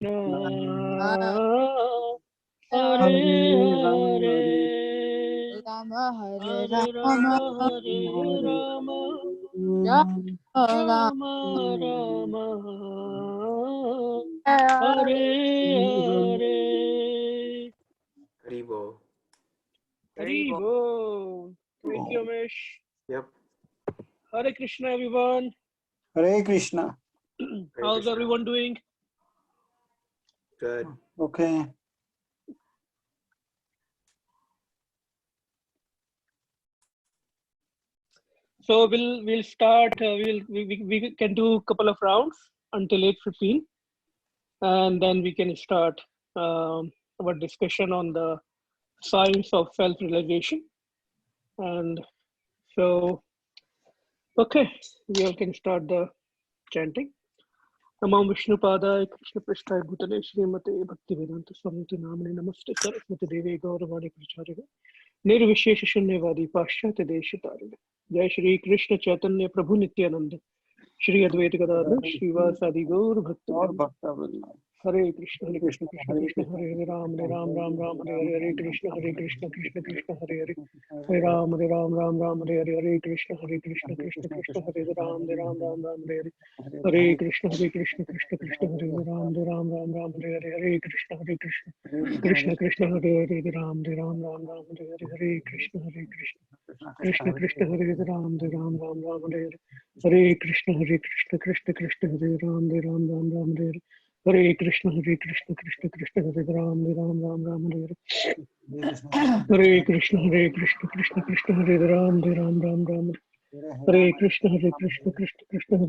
हरे हरे राम हरे हरे राम राम हरे राम राम राम राम हरे हरे. हरि बोल. Hari Bol. Thank you, Amish. Yep. Hare Krishna, everyone. Hare Krishna. How's Krishna. everyone doing? Good. Okay. So we'll start. We can do a couple of rounds until 8:15, and then we can start our discussion on the science of self-realization. And so, okay, we all can start the chanting. नमो विष्णुपादाय कृष्णपृष्ठाय भूतले श्रीमते भक्तिवेदांत स्वामी नामने नमस्ते सरस्वती देवी गौरवाणी प्रचारिणे निर्विशेष शून्यवादी पाश्चात्य देशतारिणे. जय श्री कृष्ण चैतन्य प्रभु नित्यानंद श्री अद्वैत गदाधर श्रीवासादि गौर भक्त. हरे कृष्ण कृष्ण कृष्ण हरे हरे राम राम हरे हरे हरे कृष्ण कृष्ण कृष्ण हरे हरे हरे राम राम हरे हरे हरे कृष्ण कृष्ण हरे राम हरे हरे हरे कृष्ण कृष्ण हरे राम हरे हरे हरे कृष्ण कृष्ण हरे हरे राम हरे हरे हरे कृष्ण कृष्ण हरे राम हरे हरे हरे कृष्ण कृष्ण हरे राम हरे हरे हरे कृष्ण कृष्ण हरे राम हरे हरे हरे कृष्ण हरे राम हरे कृष्ण हरे राम हरे कृष्ण कृष्ण हरे राम हरे हरे कृष्ण कृष्ण हरे राम हरे कृष्ण कृष्ण हरे राम हरे कृष्ण कृष्ण हरे राम हरे कृष्ण कृष्ण हरे राम हरे हरे कृष्ण कृष्ण हरे राम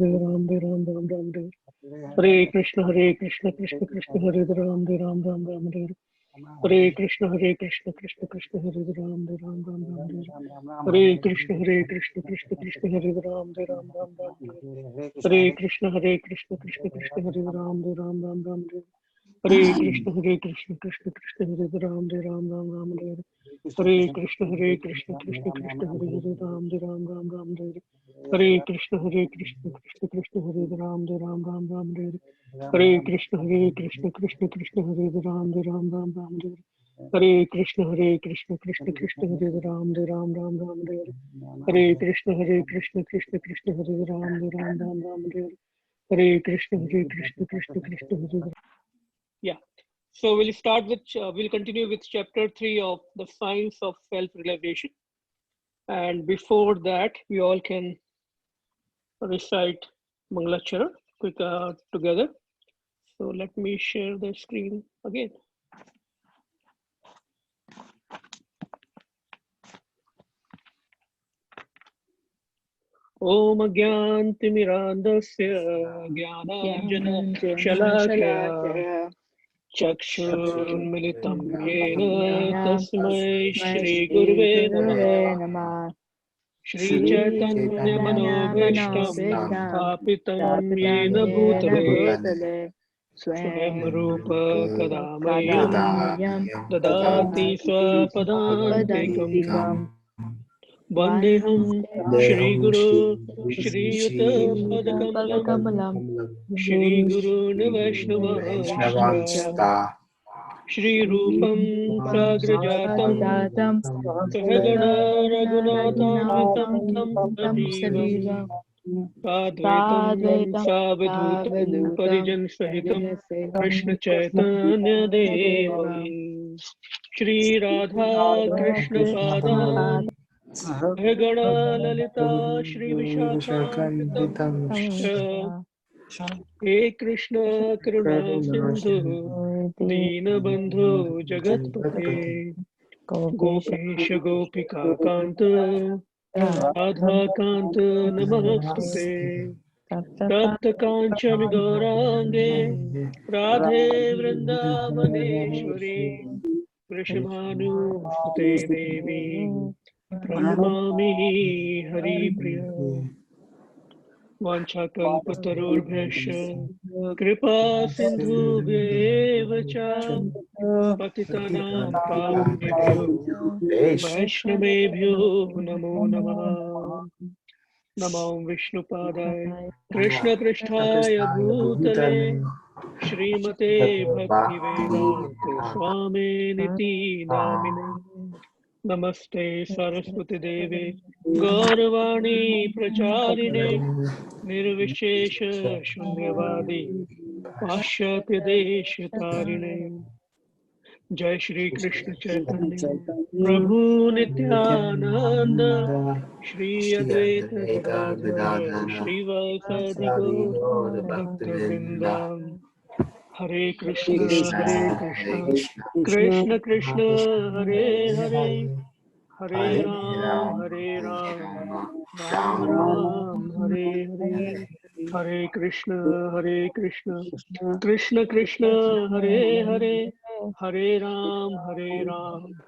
हरे कृष्ण कृष्ण हरे राम हरे कृष्ण कृष्ण हरे राम हरे कृष्ण कृष्ण हरे राम हरे कृष्ण कृष्ण हरे राम हरे कृष्ण कृष्ण हरे Ram. Yeah. So we'll start with, we'll continue with chapter 3 of the science of self-realization. And before that, we all can recite Mangalachara together. So let me share the screen again. Om Agyantimirandasya Jnananjana Chakshurunmilitam Yena Tasmai Shri Gurve Namah. Shri Chaitanya Manobhishtam Sthapitam Yena Bhutale Swayam Rupa Kadamayam Dadati Swapadantikam Vandeham Shri Guru Shri Yuta Padakamalam Shri Guru Vaishnavamscha Shri Rupam Sagrajatam Sahagana Raghunathanvitam Tam Sajivam Sadvaitam Savadhutam Parijan Sahitam Krishna Chaitanya Devam Shri Radha Krishna Padam Sahagana Lalita Shri Vishakhanvitam Shta He Krishna Karuna Sindhu Deenabandhu Jagatpate Gopesha Gopika Kanta Radha Kanta Namastute Tapta Kanchan Gaurange Radhe Vrindavaneshwari Vrishabhanu Sute Devi Pranamami Hari Priya Vanchakalpatarubhyascha Kripa Sindhubhyeva cha Patitanam Pavnebhyo Vaishnavebhyo Namo Namaha. Namo Vishnupadaya Krishna Pristhaya Bhutale Shrimate Bhaktivedanta Swami Niti Namine. Namaste Saraswati Deve Gauravani Pracharine Nirvishesha Shunyavadi Pashyatya Deshatarine. Jai Shri Krishna Chaitanya Prabhu Nityananda Shri Advaita Gadadhara Shrivasadi Gaur Bhakta Vrindam. Hare Krishna Krishna Krishna Hare Hare Hare Ram Ram Ram Hare Hare. Hare Krishna Krishna Krishna Hare Hare Hare Ram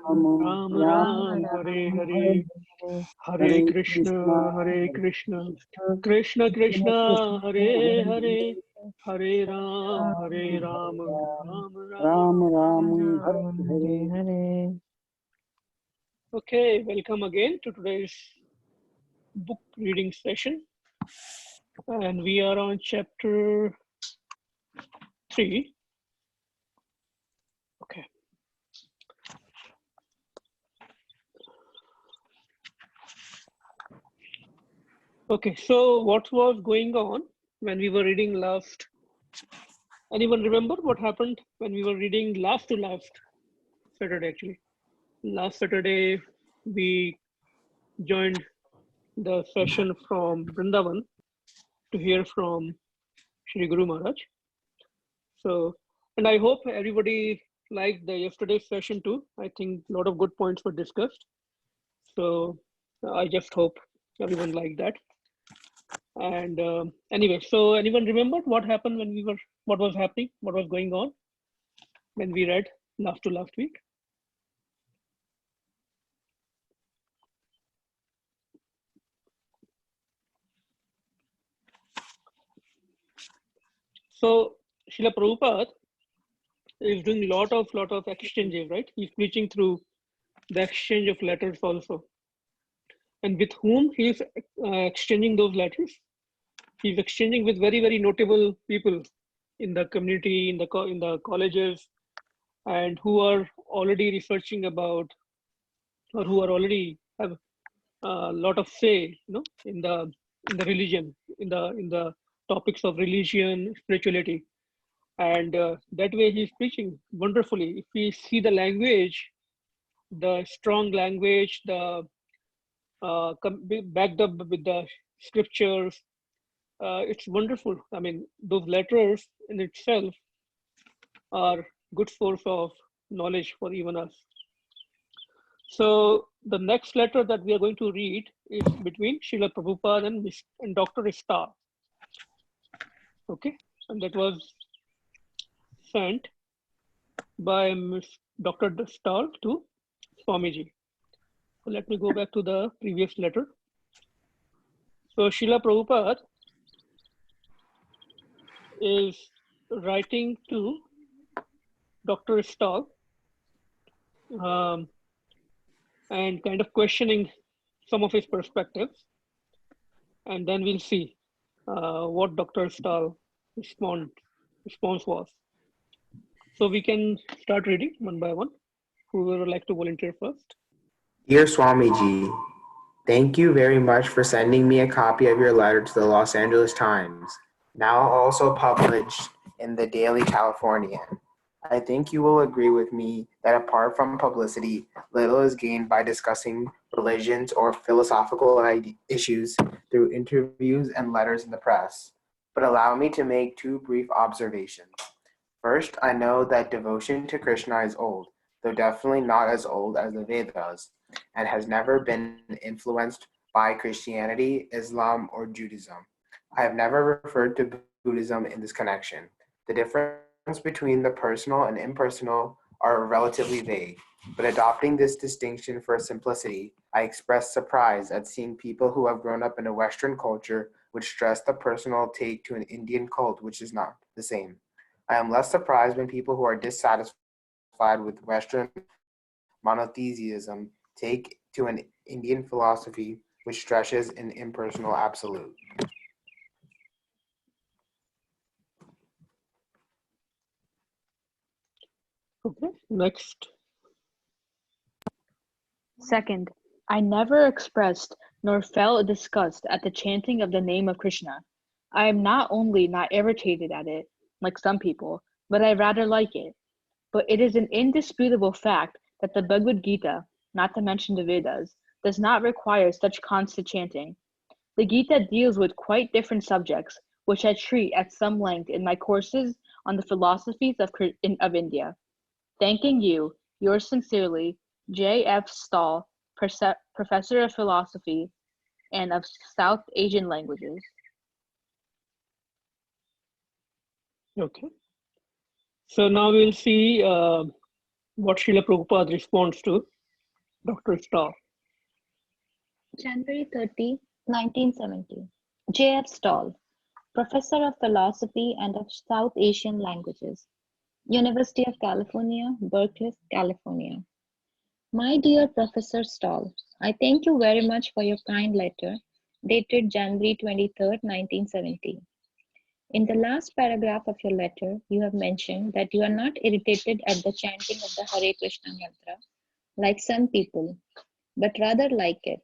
Ram Ram Hare Hare. Hare Krishna Krishna Krishna Hare Hare Hare Ram Ram Ram Ram Ram Hare Hare Hare. Hare. Okay, welcome again to today's book reading session. And we are on chapter 3. Okay. Okay, so what was going on when we were reading last? Anyone remember what happened when we were reading last Saturday actually? Last Saturday, we joined the session from Vrindavan to hear from Shri Guru Maharaj. So, and I hope everybody liked the yesterday's session too. I think a lot of good points were discussed. So I just hope everyone liked that. And anyway, so anyone remembered what happened when what was happening, what was going on when we read last week? So Srila Prabhupada is doing lot of exchanges, right? He's preaching through the exchange of letters also. And with whom he's exchanging those letters? He's exchanging with very notable people in the community, in the colleges, and who are already researching about, or who are already have a lot of say, in the religion, in the topics of religion, spirituality, and that way he's preaching wonderfully. If we see the language, the strong language, the backed up with the scriptures, it's wonderful. I mean, those letters in itself are good source of knowledge for even us. So the next letter that we are going to read is between Srila Prabhupada and Dr. Star. Okay, and that was sent by Dr. Star to Swamiji. So let me go back to the previous letter. So Srila Prabhupada is writing to Dr. Stahl and kind of questioning some of his perspectives. And then we'll see what Dr. Stahl response was. So we can start reading one by one. Who would like to volunteer first? Dear Swamiji, thank you very much for sending me a copy of your letter to the Los Angeles Times, now also published in the Daily Californian. I think you will agree with me that apart from publicity, little is gained by discussing religions or philosophical issues through interviews and letters in the press. But allow me to make two brief observations. First, I know that devotion to Krishna is old, though definitely not as old as the Vedas, and has never been influenced by Christianity, Islam, or Judaism. I have never referred to Buddhism in this connection. The difference between the personal and impersonal are relatively vague, but adopting this distinction for simplicity, I express surprise at seeing people who have grown up in a Western culture which stress the personal take to an Indian cult which is not the same. I am less surprised when people who are dissatisfied with Western monotheism take to an Indian philosophy which stresses an impersonal absolute. Okay, next. Second, I never expressed nor felt disgust at the chanting of the name of Krishna. I am not only not irritated at it, like some people, but I rather like it. But it is an indisputable fact that the Bhagavad Gita, not to mention the Vedas, does not require such constant chanting. The Gita deals with quite different subjects, which I treat at some length in my courses on the philosophies of India. Thanking you, yours sincerely, J. F. Stahl, Professor of Philosophy and of South Asian Languages. Okay. So now we'll see what Srila Prabhupada responds to Dr. Stahl. January 30, 1970. J. F. Stahl, Professor of Philosophy and of South Asian Languages, University of California, Berkeley, California. My dear Professor Stahl, I thank you very much for your kind letter dated January 23, 1970. In the last paragraph of your letter, you have mentioned that you are not irritated at the chanting of the Hare Krishna mantra like some people, but rather like it.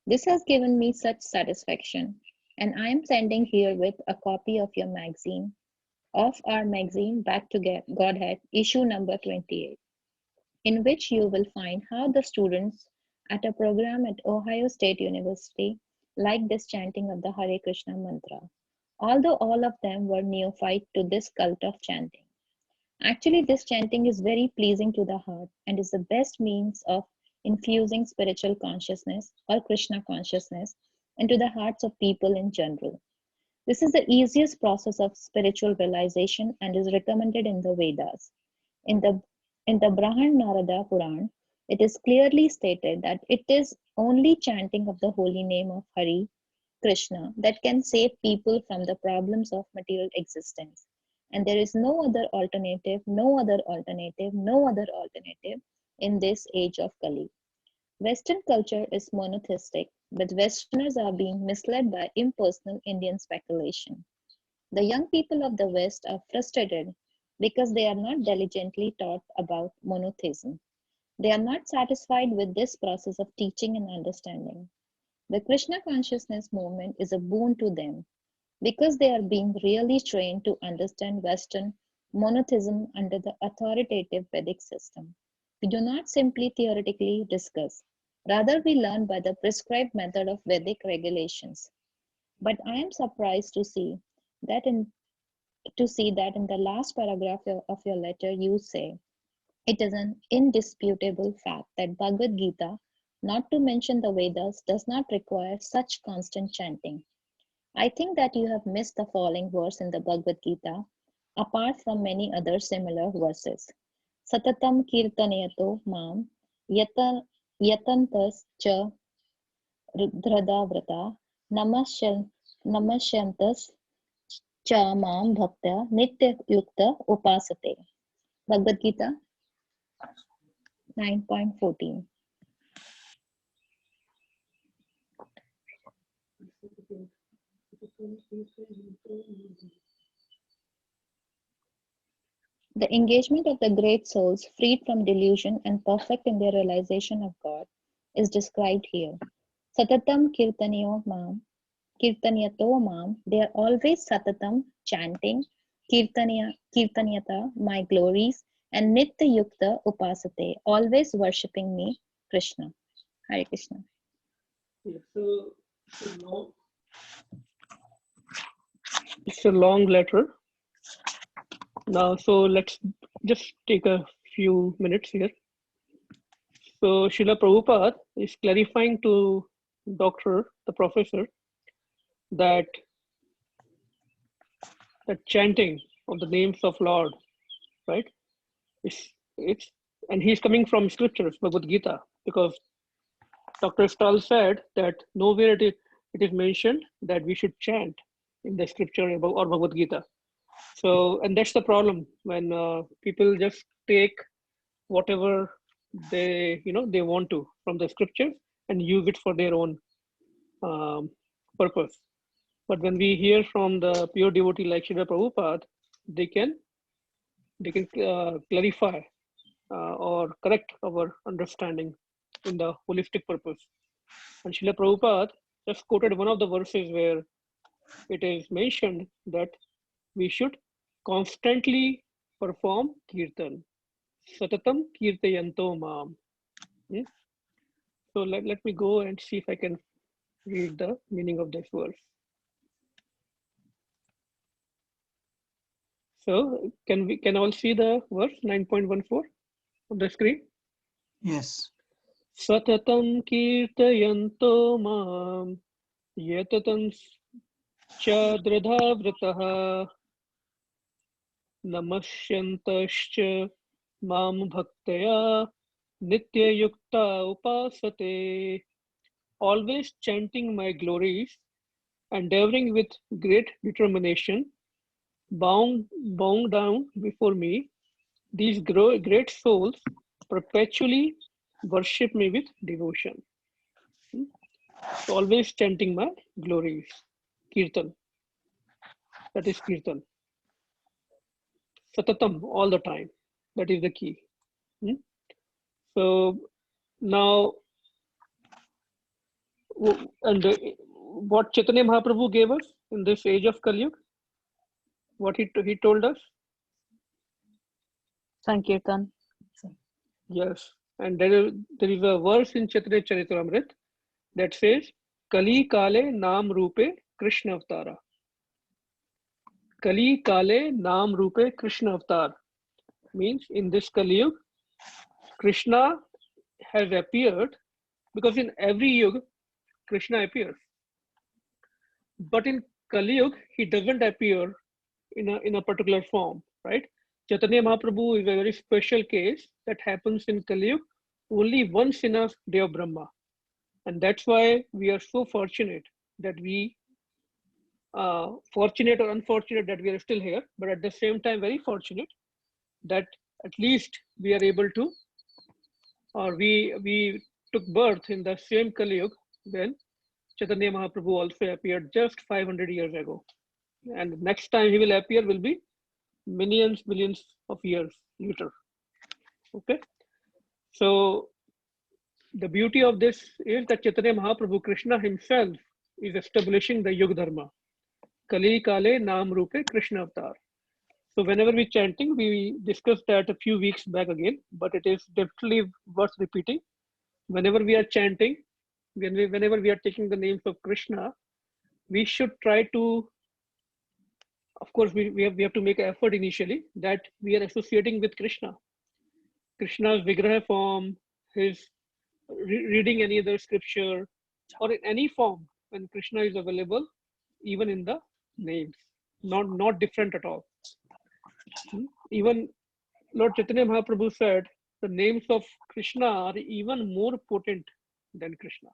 This has given me such satisfaction, and I am sending herewith a copy of your magazine, of our magazine Back to Godhead, issue number 28, in which you will find how the students at a program at Ohio State University like this chanting of the Hare Krishna mantra, although all of them were neophyte to this cult of chanting. Actually, this chanting is very pleasing to the heart and is the best means of infusing spiritual consciousness or Krishna consciousness into the hearts of people in general. This is the easiest process of spiritual realization and is recommended in the Vedas. In the Brahman Narada Puran, it is clearly stated that it is only chanting of the holy name of Hari Krishna that can save people from the problems of material existence. And there is no other alternative in this age of Kali. Western culture is monotheistic, but Westerners are being misled by impersonal Indian speculation. The young people of the West are frustrated because they are not diligently taught about monotheism. They are not satisfied with this process of teaching and understanding. The Krishna consciousness movement is a boon to them because they are being really trained to understand Western monotheism under the authoritative Vedic system. We do not simply theoretically discuss, rather, we learn by the prescribed method of Vedic regulations. But I am surprised to see that in the last paragraph of your letter you say, it is an indisputable fact that Bhagavad Gita, not to mention the Vedas, does not require such constant chanting. I think that you have missed the following verse in the Bhagavad Gita, apart from many other similar verses. Satatam kirtanayato mam yatantas cha rudradavrata namasyantas cha mam bhaktya nitya yukta upasate. Bhagavad Gita 9.14. The engagement of the great souls freed from delusion and perfect in their realization of God is described here. Satatam kirtanayato mam, they are always satatam, chanting, kirtanayata, my glories, and nitya yukta upasate, always worshipping me, Krishna. Hare Krishna. Yeah, it's a long letter. Now, so let's just take a few minutes here. So Srila Prabhupada is clarifying to the professor, that chanting of the names of Lord, right? And he's coming from scriptures, Bhagavad Gita, because Dr. Stahl said that nowhere it is mentioned that we should chant in the scripture or Bhagavad Gita. So, and that's the problem when people just take whatever they want to from the scriptures and use it for their own purpose. But when we hear from the pure devotee like Srila Prabhupada, they can clarify or correct our understanding in the holistic purpose. And Srila Prabhupada just quoted one of the verses where it is mentioned that we should constantly perform kirtan. Satatam kirtayanto mam. Hmm? So let me go and see if I can read the meaning of this verse. So can all see the verse 9.14 on the screen? Yes. Satatam kirtayanto mam yatatam cha dradhavrataha namasyantascha mam bhaktaya nitya yukta upasate. Always chanting my glories, endeavoring with great determination, bowing down before me, these great souls perpetually worship me with devotion. So always chanting my glories. Kirtan. That is Kirtan. Satatam, all the time. That is the key. So now, and what Chaitanya Mahaprabhu gave us in this age of Kali Yuga, what he told us? Sankirtan. Yes. And there is a verse in Chaitanya Charitamrita that says, Kali Kale Nam Rupe Krishna Avatara. Kali Kale Nam Rupe Krishna Avatar means in this Kali Yuga, Krishna has appeared because in every Yuga, Krishna appears. But in Kali Yuga, he doesn't appear in a particular form, right? Chaitanya Mahaprabhu is a very special case that happens in Kali Yuga only once in a day of Brahma. And that's why we are so fortunate that we, fortunate or unfortunate that we are still here, but at the same time, very fortunate that at least we are able to, or we took birth in the same Kali Yuga when Chaitanya Mahaprabhu also appeared just 500 years ago. And next time he will appear will be millions of years later. Okay. So the beauty of this is that Chaitanya Mahaprabhu, Krishna himself, is establishing the Yuga Dharma. Kali Kale Nam Rupe Krishna Avatar. So whenever we chanting, we discussed that a few weeks back again, but it is definitely worth repeating. Whenever we are chanting, whenever we are taking the names of Krishna, we should try to, of course, we have to make an effort initially that we are associating with Krishna. Krishna's Vigraha form, his reading any other scripture, or in any form when Krishna is available, even in the names, not different at all. Even Lord Chaitanya Mahaprabhu said the names of Krishna are even more potent than Krishna.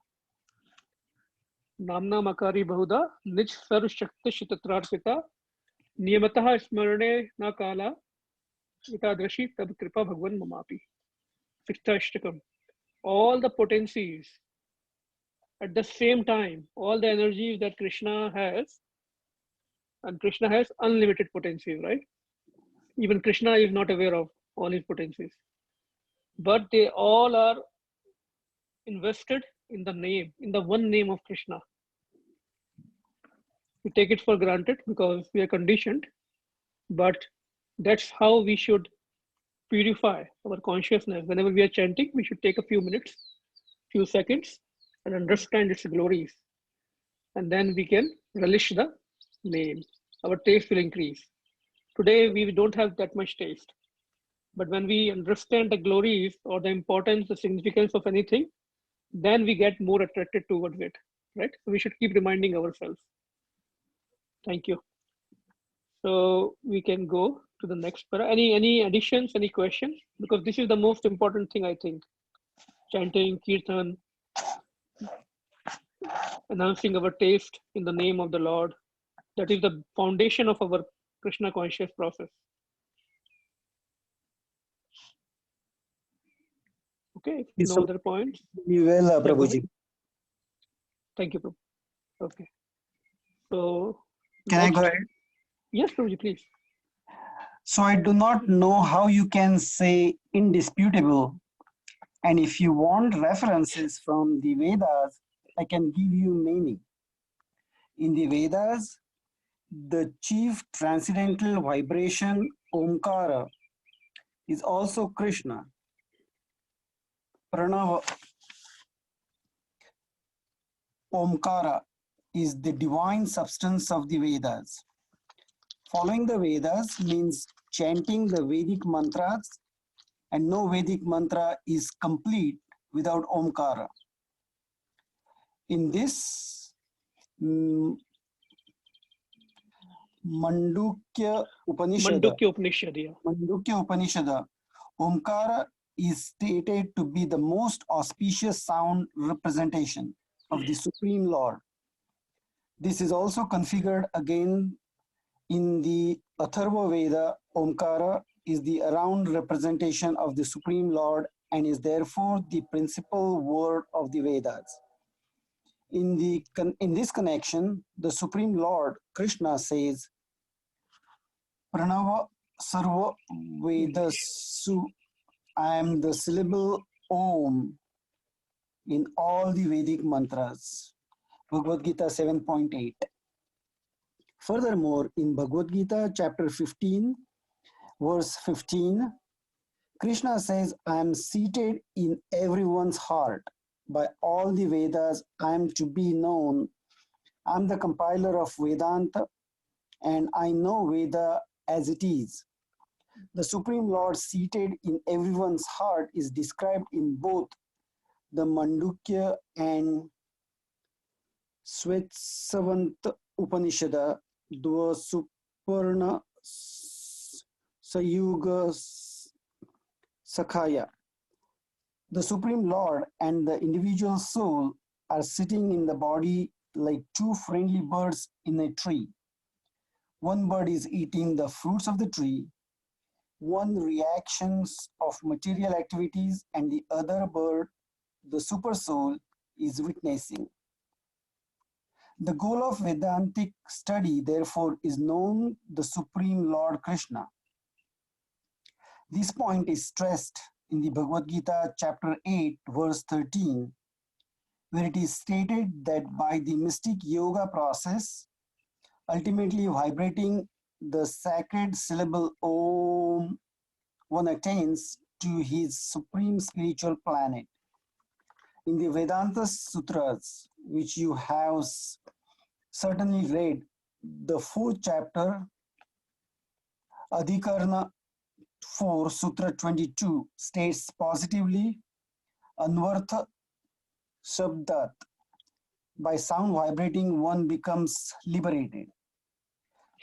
Namna Makari Bahuda Nij Sarv Shakti Shitatrarpita Niyamataha Smarane Na Kala Itadrashi Tab Kripa Bhagwan Mamapi. Sixthashtakam. All the potencies at the same time, all the energies that Krishna has, and Krishna has unlimited potencies, right? Even Krishna is not aware of all his potencies. But they all are invested in the name, in the one name of Krishna. We take it for granted because we are conditioned, but that's how we should purify our consciousness. Whenever we are chanting, we should take a few minutes, few seconds, and understand its glories. And then we can relish the name. Our taste will increase. Today, we don't have that much taste. But when we understand the glories or the importance, the significance of anything, then we get more attracted towards it, right? So we should keep reminding ourselves. Thank you. So we can go to the next para. Any additions, any questions? Because this is the most important thing, I think. Chanting, kirtan, announcing our taste in the name of the Lord. That is the foundation of our Krishna conscious process. Okay, Yes, no sir. other points? Well, Prabhuji. Thank you, Prabhu. Okay. So Can I next, go ahead? yes, Prabhuji, please. So I do not know how you can say indisputable. And if you want references from the Vedas, I can give you many. In the Vedas, the chief transcendental vibration, Omkara, is also Krishna. Pranava, Omkara, is the divine substance of the Vedas. Following the Vedas means chanting the Vedic mantras, and no Vedic mantra is complete without Omkara. In this Mandukya Upanishad, Omkara is stated to be the most auspicious sound representation of the Supreme Lord. This is also configured again in the Atharva Veda. Omkara is the around representation of the Supreme Lord and is therefore the principal word of the Vedas. In this connection, the Supreme Lord Krishna says, Pranava Sarva Vedasu, I am the syllable Om in all the Vedic mantras. Bhagavad Gita 7.8. Furthermore, in Bhagavad Gita chapter 15, verse 15, Krishna says, I am seated in everyone's heart. By all the Vedas, I am to be known. I am the compiler of Vedanta, and I know Veda as it is. The Supreme Lord seated in everyone's heart is described in both the Mandukya and Swetsavant Upanishad, Dva Suparna Sayuga Sakhaya. The Supreme Lord and the individual soul are sitting in the body like two friendly birds in a tree. One bird is eating the fruits of the tree, one reactions of material activities, and the other bird, the super soul, is witnessing. The goal of Vedantic study, therefore, is known the Supreme Lord Krishna. This point is stressed in the Bhagavad Gita chapter 8, verse 13, where it is stated that by the mystic yoga process, ultimately vibrating the sacred syllable Om, one attains to his supreme spiritual planet. In the Vedanta Sutras, which you have certainly read, the 4th chapter, Adhikarana 4, Sutra 22, states positively, Anvartha Shabdat, by sound vibrating one becomes liberated.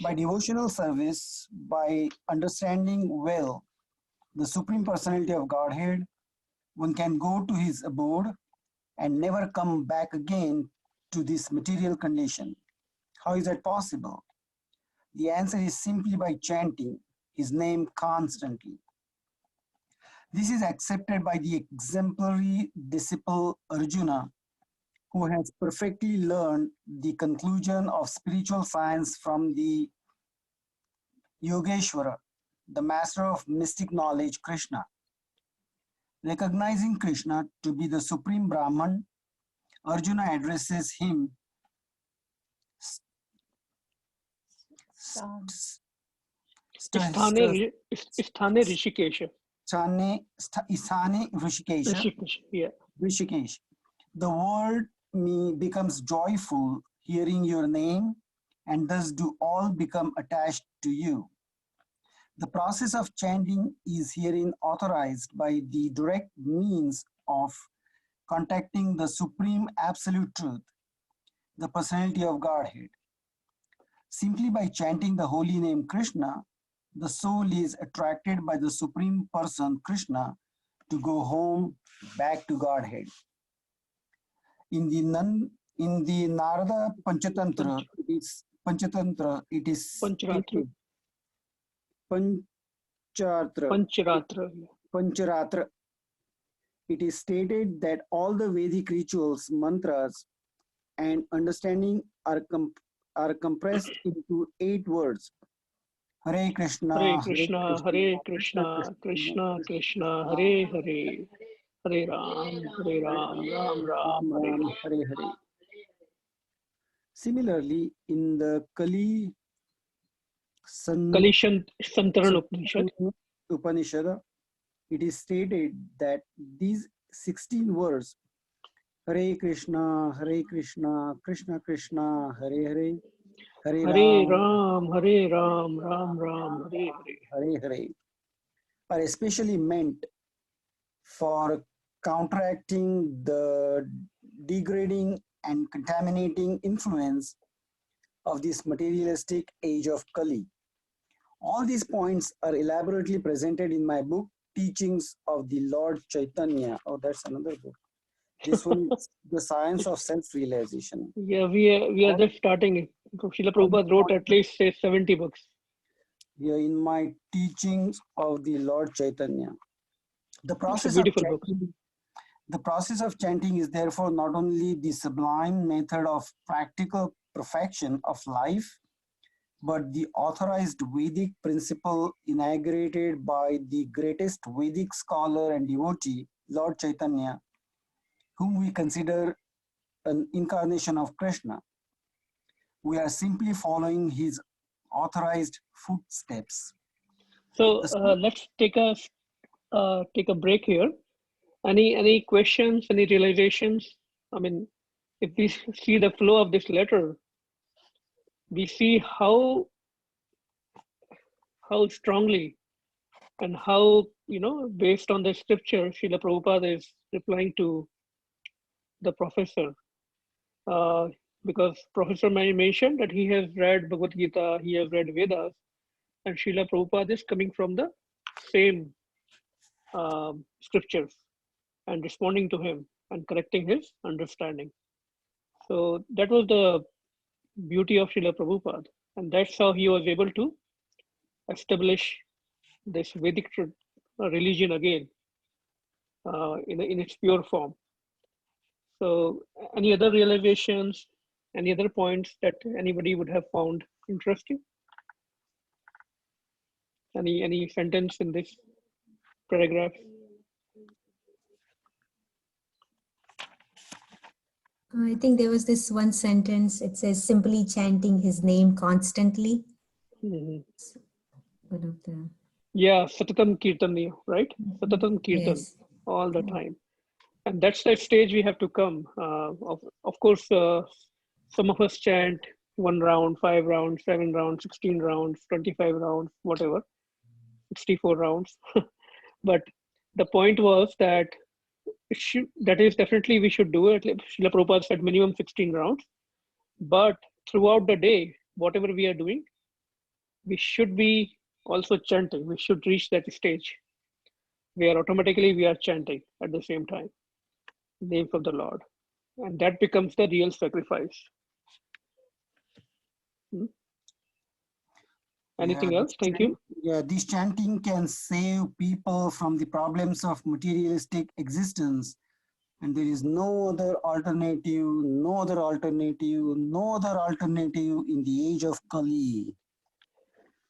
By devotional service, by understanding well the Supreme Personality of Godhead, one can go to his abode and never come back again to this material condition. How is that possible? The answer is simply by chanting his name constantly. This is accepted by the exemplary disciple Arjuna, who has perfectly learned the conclusion of spiritual science from the Yogeshwara, the master of mystic knowledge, Krishna. Recognizing Krishna to be the supreme Brahman, Arjuna addresses him Sthane Rishikesha. Isane Rishikesha. Yeah. Rishikesh. The world becomes joyful hearing your name, and thus do all become attached to you. The process of chanting is herein authorized by the direct means of contacting the Supreme Absolute Truth, the Personality of Godhead. Simply by chanting the holy name Krishna, the soul is attracted by the Supreme Person Krishna to go home back to Godhead. In the Narada Panchatantra, it is Pancharatra. It is stated that all the Vedic rituals, mantras, and understanding are compressed into 8 words. Hare Krishna, Hare Krishna, Hare Krishna Krishna, Krishna, Krishna Krishna, Hare Hare, Hare Ram, Ram Ram, Ram Hare Ram, Hare. Hare Hare. Similarly, in the Kali Santaran Upanishad. Upanishad, it is stated that these 16 words, Hare Krishna, Krishna Krishna, Hare Hare, Hare Hare Ram, Ram, Hare Ram, Ram Ram, Hare Hare. Hare Hare, are especially meant for counteracting the degrading and contaminating influence of this materialistic age of Kali. All these points are elaborately presented in my book, Teachings of the Lord Chaitanya. Oh, that's another book. This one, The Science of Self-Realization. Yeah, we are just starting. Srila Prabhupada wrote at least say 70 books. Here in my Teachings of the Lord Chaitanya. The It's a process beautiful book. the process of chanting is therefore not only the sublime method of practical perfection of life, but the authorized Vedic principle inaugurated by the greatest Vedic scholar and devotee, Lord Chaitanya, whom we consider an incarnation of Krishna. We are simply following his authorized footsteps. So let's take a break here. Any questions? Any realizations? I mean, if we see the flow of this letter, we see how strongly and how based on the scripture, Srila Prabhupada is replying to the professor. Because Professor mentioned that he has read Bhagavad Gita, he has read Vedas, and Srila Prabhupada is coming from the same scriptures and responding to him and correcting his understanding. So that was the beauty of Srila Prabhupada, and that's how he was able to establish this Vedic religion again in its pure form. So, any other realizations, any other points that anybody would have found interesting? Any sentence in this paragraph? I think there was this one sentence, it says simply chanting his name constantly. Mhm. One of the, Yeah, Satatam Kirtaniya, right? Satatam Kirtan, yes. all the time. And that's the stage we have to come. Of course, some of us chant 1 round, 5 rounds, 7 rounds, 16 rounds, 25 rounds, whatever, 64 rounds. But the point was that that is definitely we should do it. Srila Prabhupada said minimum 16 rounds. But throughout the day, whatever we are doing, we should be also chanting. We should reach that stage where automatically we are chanting at the same time, names of the Lord. And that becomes the real sacrifice. Anything else? Thank you. Yeah, this chanting can save people from the problems of materialistic existence. And there is no other alternative, no other alternative, no other alternative in the age of Kali.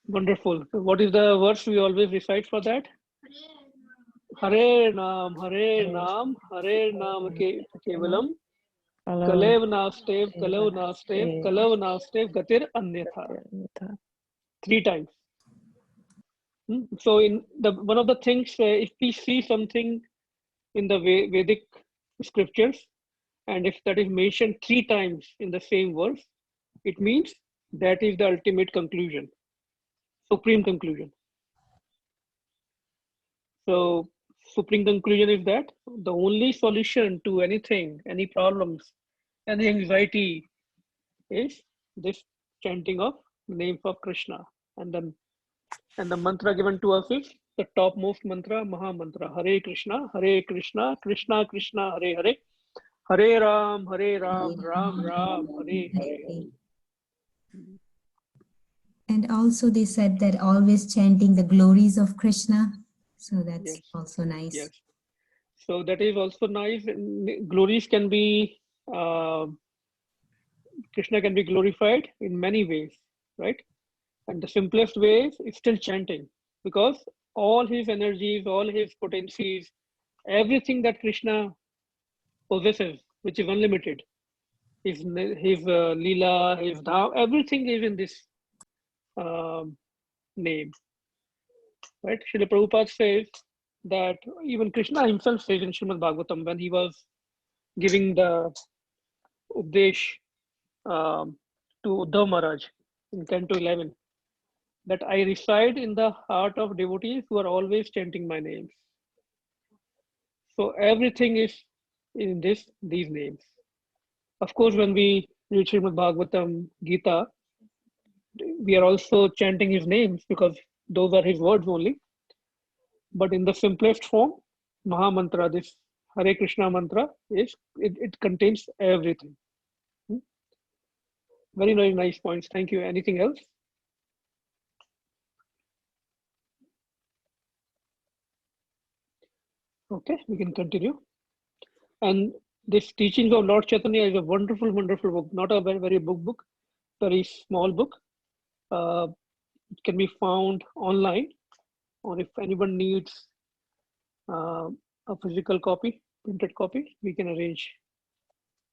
Wonderful. What is the verse we always recite for that? Hare Nam, Hare Nam, Hare Nam Kevalam, Kalev Nastev, Kalev Nastev, Kalev Nastev, Gatir Anyatha. 3 times. So in the one of the things, if we see something in the Vedic scriptures, and if that is mentioned 3 times in the same verse, it means that is the ultimate conclusion, supreme conclusion. So supreme conclusion is that the only solution to anything, any problems, any anxiety is this chanting of the name of Krishna. And the mantra given to us is the topmost mantra, Maha Mantra. Hare Krishna, Krishna Krishna, Hare Hare, Hare Ram, Ram Ram, Hare Hare. And also they said that always chanting the glories of Krishna. So that's Yes. also nice. Yes. So that is also nice. Glories can be, Krishna can be glorified in many ways, right? And the simplest way is still chanting, because all his energies, all his potencies, everything that Krishna possesses, which is unlimited, his Leela, his Dham, everything is in this name. Right? Srila Prabhupada says that even Krishna himself says in Srimad Bhagavatam, when he was giving the Updesh to Uddhav Maharaj in Canto 11, that I reside in the heart of devotees who are always chanting my names. So everything is in these names. Of course, when we read Srimad Bhagavatam, Gita, we are also chanting his names because those are his words only. But in the simplest form, Maha Mantra, this Hare Krishna mantra, it contains everything. Very, very nice points. Thank you. Anything else? Okay, we can continue. And this Teachings of Lord Chaitanya is a wonderful, wonderful book. Not a very, very big book, very small book. It can be found online, or if anyone needs a physical copy, printed copy, we can arrange.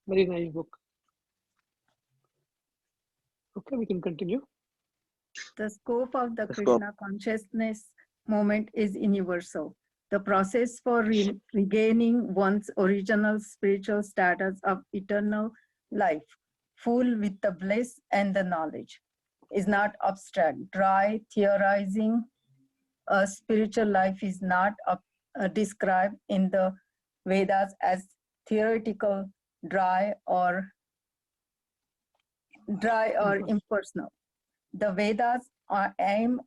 Very nice book. Okay, we can continue. The scope of the Krishna consciousness movement is universal. The process for regaining one's original spiritual status of eternal life, full with the bliss and the knowledge, is not abstract, dry, theorizing. A spiritual life is not described in the Vedas as theoretical, dry or impersonal. The Vedas aim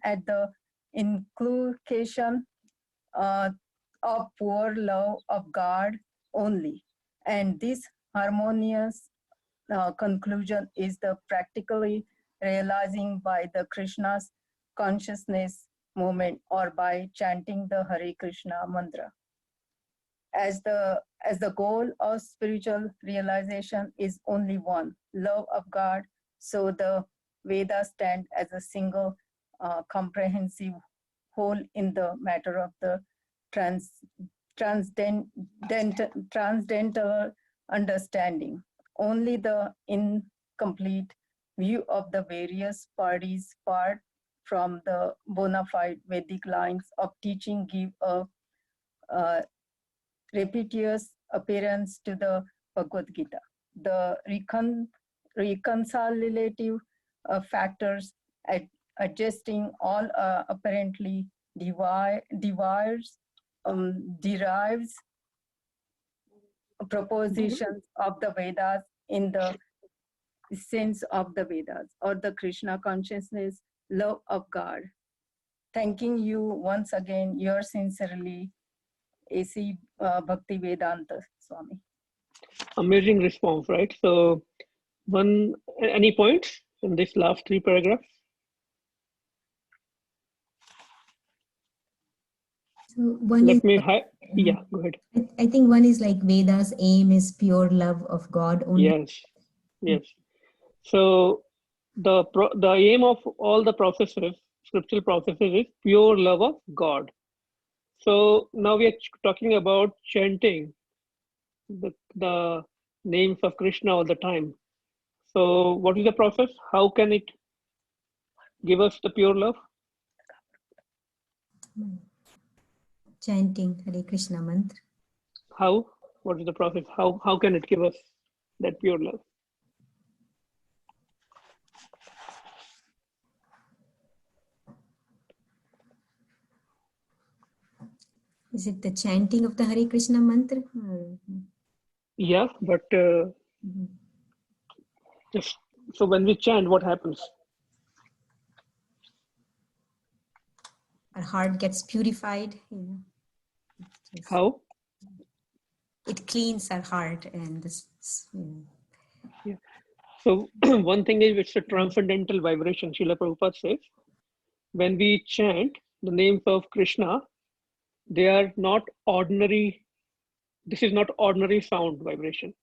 at the inculcation of pure love of God only, and this harmonious conclusion is the practically realizing by the Krishna's consciousness movement or by chanting the Hare Krishna mantra. As the goal of spiritual realization is only one, love of God, so the Vedas stand as a single comprehensive whole in the matter of the transcendental understanding. Only the incomplete view of the various parties part from the bona fide Vedic lines of teaching give a repetitious appearance to the Bhagavad Gita. The reconciliative factors adjusting all apparently derives propositions of the Vedas in the sense of the Vedas or the Krishna consciousness, love of God. Thanking you once again, yours sincerely, A.C. Bhakti Vedanta Swami. Amazing response, right? So, any points in this last three paragraphs? So one Let is, me, yeah, go ahead. I think one is like Veda's aim is pure love of God only. Yes, yes. So the aim of all the processes, scriptural processes, is pure love of God. So now we are talking about chanting the names of Krishna all the time. So what is the process? How can it give us the pure love? Chanting Hare Krishna mantra. How? What is the process? How can it give us that pure love? Is it the chanting of the Hare Krishna mantra? Yeah, but just so when we chant, what happens? Our heart gets purified. How? It cleans our heart and this. Yeah. So one thing is it's a transcendental vibration. Srila Prabhupada says, when we chant the names of Krishna, they are not ordinary. This is not ordinary sound vibration.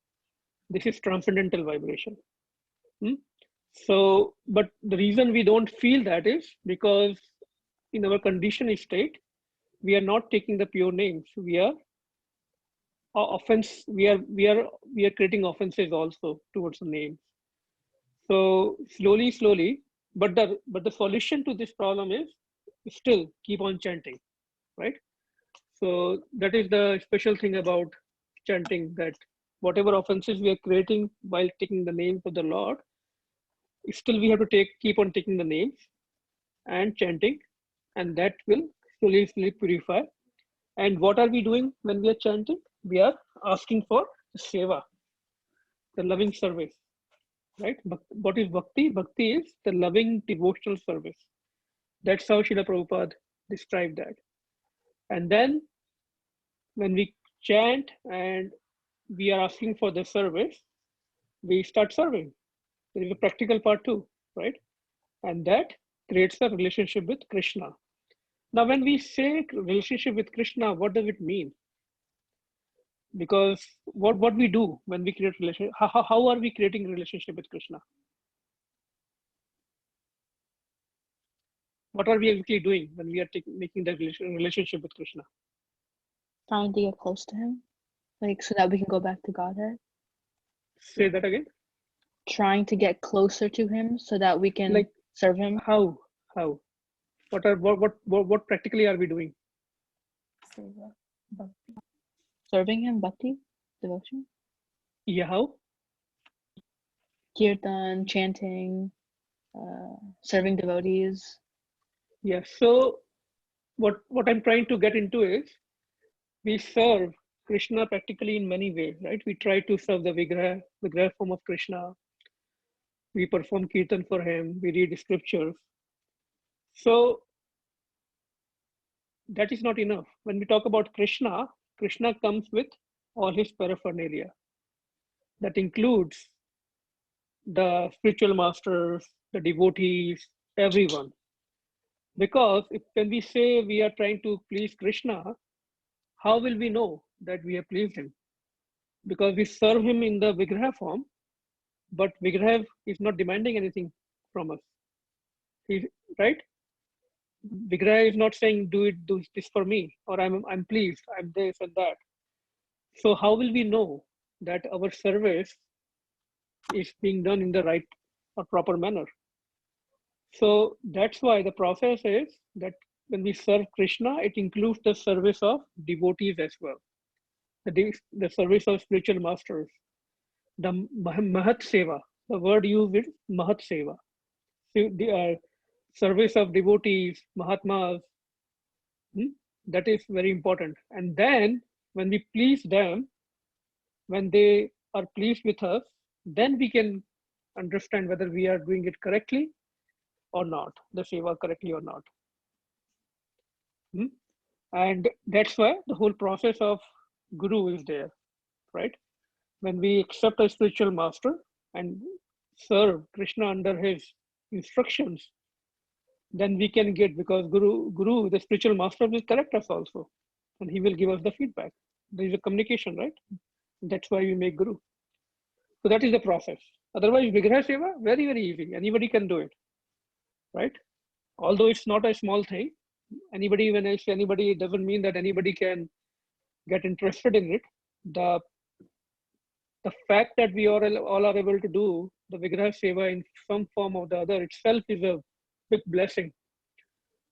This is transcendental vibration. So, but the reason we don't feel that is because in our conditioned state, we are not taking the pure names. We are we are creating offenses also towards the names. So slowly, but the solution to this problem is still keep on chanting, right? So that is the special thing about chanting, that whatever offenses we are creating while taking the names of the Lord, still we have to keep on taking the names and chanting, and that will slowly purify. And what are we doing when we are chanting? We are asking for seva, the loving service, right? What is bhakti? Bhakti is the loving devotional service. That's how Srila Prabhupada described that. And then when we chant and we are asking for the service, we start serving. There is a practical part too, right? And that creates a relationship with Krishna. Now, when we say relationship with Krishna, what does it mean? Because what we do when we create relationship, how are we creating relationship with Krishna? What are we actually doing when we are making that relationship with Krishna? Trying to get close to him, like so that we can go back to Godhead. Say that again. Trying to get closer to him so that we can Like serve him. How? What practically are we doing? Seva, bhakti. Serving him, bhakti, devotion, Yeah, how? kirtan, chanting, serving devotees. Yeah. So what I'm trying to get into is we serve Krishna practically in many ways, right? We try to serve the Vigraha form of Krishna. We perform kirtan for him. We read scriptures. So that is not enough. When we talk about Krishna, Krishna comes with all his paraphernalia. That includes the spiritual masters, the devotees, everyone. Because when we say we are trying to please Krishna, how will we know that we have pleased him? Because we serve him in the Vigraha form, but Vigraha is not demanding anything from us. Right? Vigraha is not saying do this for me, or I'm pleased, I'm this and that. So how will we know that our service is being done in the right or proper manner? So that's why the process is that when we serve Krishna, it includes the service of devotees as well, the service of spiritual masters, the Mahat Seva. The word used is Mahat Seva. So the service of devotees, Mahatmas, that is very important. And then when we please them, when they are pleased with us, then we can understand whether we are doing it correctly or not, the seva correctly or not. And that's why the whole process of guru is there, right? When we accept a spiritual master and serve Krishna under his instructions, then we can get, because guru, the spiritual master will correct us also, and he will give us the feedback. There is a communication, right? That's why we make guru. So that is the process. Otherwise, Vigraha Seva, very, very easy. Anybody can do it, right? Although it's not a small thing. Anybody, when I say anybody, it doesn't mean that anybody can get interested in it. The fact that we all are able to do the Vigraha Seva in some form or the other itself is a big blessing.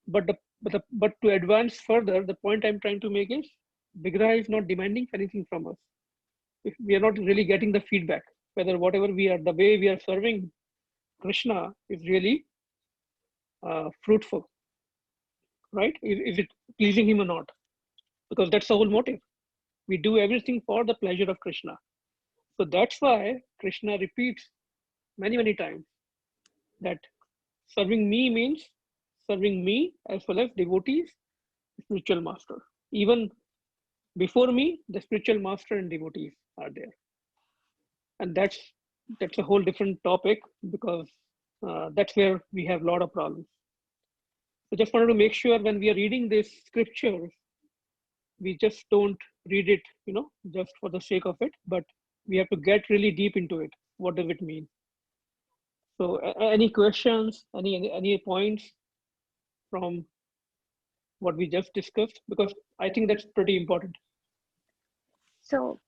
But to advance further, the point I'm trying to make is Vigraha is not demanding anything from us. If we are not really getting the feedback, whether whatever the way we are serving Krishna is really fruitful, right? Is it pleasing him or not? Because that's the whole motive. We do everything for the pleasure of Krishna. So that's why Krishna repeats many, many times that serving me means serving me as well as devotees, spiritual master. Even before me, the spiritual master and devotees are there. And that's a whole different topic, because that's where we have a lot of problems. So just wanted to make sure when we are reading this scripture, we just don't read it, just for the sake of it, but we have to get really deep into it. What does it mean? So any questions, any points from what we just discussed? Because I think that's pretty important. So,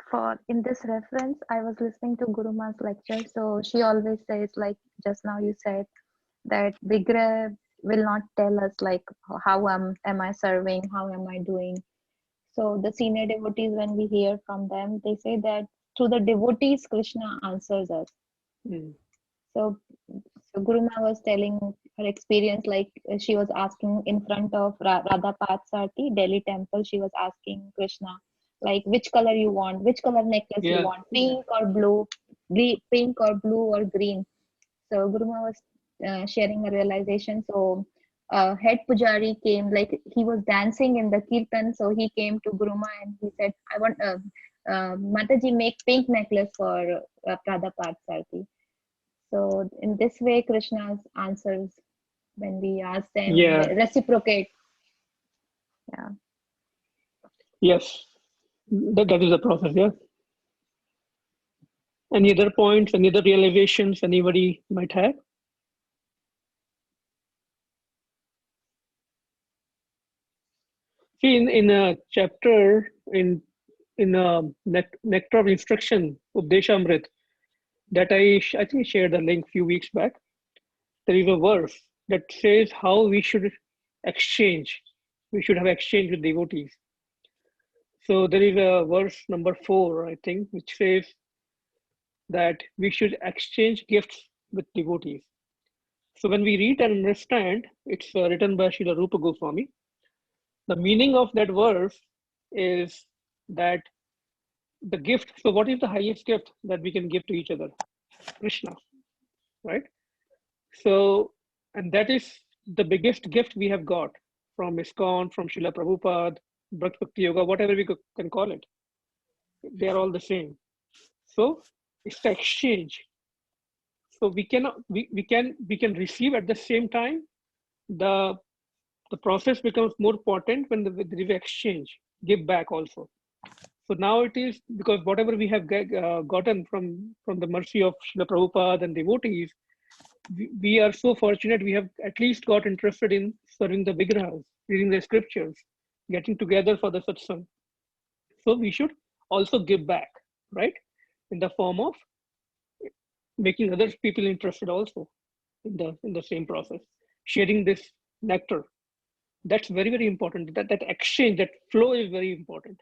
for in this reference, I was listening to Guru Ma's lecture. So she always says, like just now you said, that Vigrah will not tell us like how am I serving, how am I doing. So the senior devotees, when we hear from them, they say that through the devotees, Krishna answers us. Hmm. So, so Guru Ma was telling her experience, like she was asking in front of Radha Patsati, Delhi temple, she was asking Krishna, like which color you want, which color necklace you Yeah. want, pink or blue, pink or blue or green. So Guru Ma was sharing a realization. So head pujari came, like he was dancing in the kirtan. So he came to Guru Ma and he said, I want Mataji, make pink necklace for Radha Patsati. So in this way, Krishna's answers when we ask them and Yeah. reciprocate. Yeah. Yes. That is the process. Yeah. Any other points? Any other realizations anybody might have? See, in a chapter in Nectar of Instruction, Updeshamrit, that I think I shared a link few weeks back. There is a verse that says how we should exchange. We should have exchange with devotees. So there is a verse number 4, I think, which says that we should exchange gifts with devotees. So when we read and understand, it's written by Srila Rupa Goswami. The meaning of that verse is that the gift. So what is the highest gift that we can give to each other? Krishna, right? So, and that is the biggest gift we have got from ISKCON, from Srila Prabhupada, Bhakti Yoga, whatever we can call it. They are all the same. So it's the exchange. So we can receive at the same time. The process becomes more potent when there is exchange, give back also. So now it is because whatever we have gotten from the mercy of Srila Prabhupada and devotees, we are so fortunate we have at least got interested in serving the Vigrahas, reading the scriptures, getting together for the satsang. So we should also give back, right? In the form of making other people interested also in the same process, sharing this nectar. That's very, very important. That exchange, that flow is very important.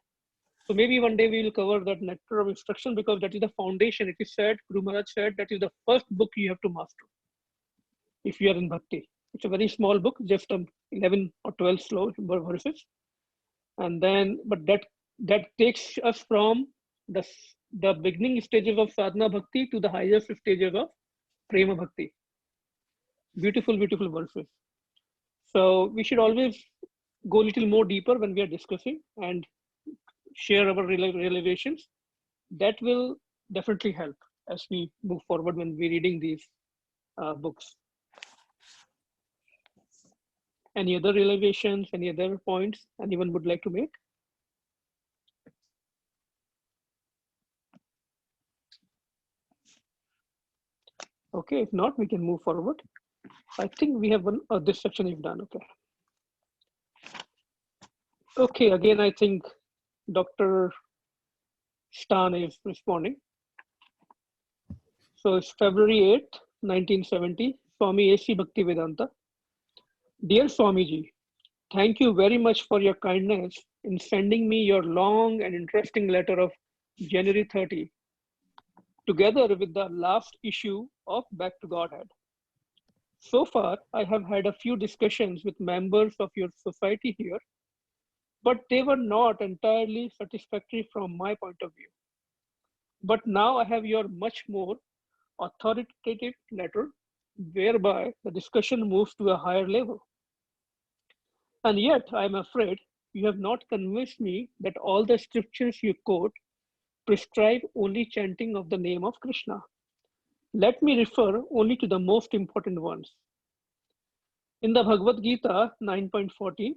So maybe one day we will cover that nectar of instruction because that is the foundation. It is said, Guru Maharaj said, that is the first book you have to master if you are in bhakti. It's a very small book, just 11 or 12 slow verses. And then, but that takes us from the beginning stages of sadhana bhakti to the highest stages of prema bhakti. Beautiful, beautiful verses. So we should always go a little more deeper when we are discussing and share our realizations. That will definitely help as we move forward when we're reading these books. Any other realizations, any other points anyone would like to make? Okay, if not, we can move forward. I think we have one, this section is done, okay. Okay, again, I think Dr. Stan is responding. So it's February 8th, 1970, Swami A.C. Bhaktivedanta. Dear Swamiji, thank you very much for your kindness in sending me your long and interesting letter of January 30, together with the last issue of Back to Godhead. So far, I have had a few discussions with members of your society here, but they were not entirely satisfactory from my point of view. But now I have your much more authoritative letter, whereby the discussion moves to a higher level. And yet, I am afraid you have not convinced me that all the scriptures you quote prescribe only chanting of the name of Krishna. Let me refer only to the most important ones. In the Bhagavad Gita 9.14,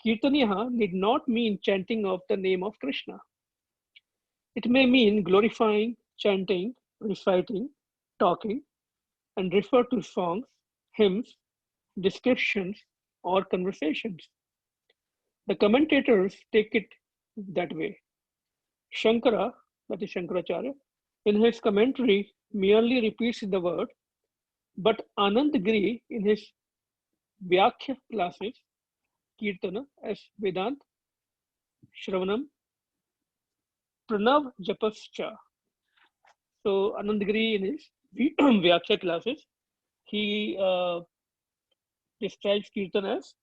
Kirtaniya need not mean chanting of the name of Krishna. It may mean glorifying, chanting, reciting, talking, and refer to songs, hymns, descriptions, or conversations. The commentators take it that way. Shankara, that is Shankaracharya, in his commentary merely repeats the word, but Anand Giri in his Vyakhya classes, Kirtana as Vedant, Shravanam, Pranav Japascha. So Anand Giri in his Vyakhya classes, he describes Kirtan as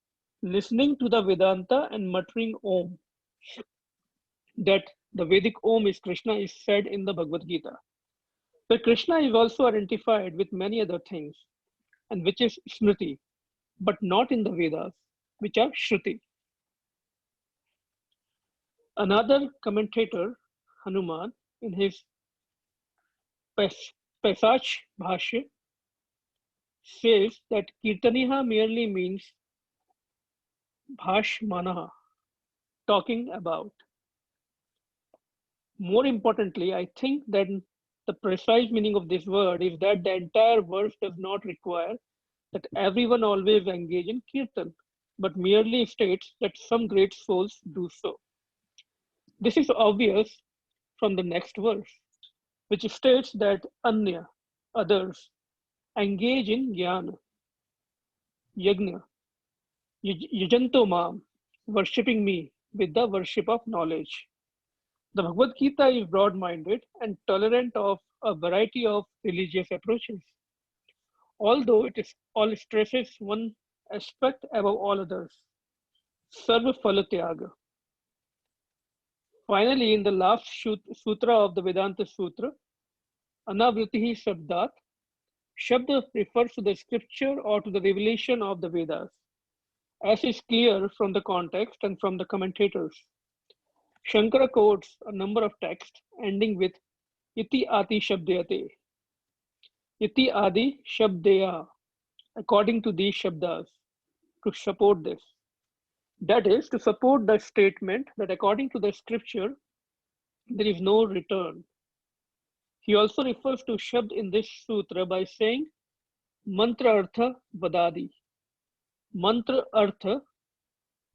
listening to the Vedanta and muttering Om. That the Vedic Om is Krishna is said in the Bhagavad Gita. But Krishna is also identified with many other things, and which is Smriti, but not in the Vedas, which are Shruti. Another commentator, Hanuman, in his Pesach Bhashya, says that Kirtaniha merely means Bhashmanaha, talking about. More importantly, I think that the precise meaning of this word is that the entire verse does not require that everyone always engage in Kirtan, but merely states that some great souls do so. This is obvious from the next verse, which states that Anya, others, engage in Jnana, Yajna, Yajanto Mam, worshipping me with the worship of knowledge. The Bhagavad Gita is broad-minded and tolerant of a variety of religious approaches, although it is all stresses one aspect above all others, Sarva Phala Tyaga. Finally, in the last sutra of the Vedanta Sutra, Anavritihi Shabdat, Shabda refers to the scripture or to the revelation of the Vedas, as is clear from the context and from the commentators. Shankara quotes a number of texts ending with Iti Ati Shabdayate, Iti Adi Shabdaya, according to these Shabdas, to support this. That is, to support the statement that according to the scripture, there is no return. He also refers to Shabd in this sutra by saying Mantra Artha Vadadi. Mantra Artha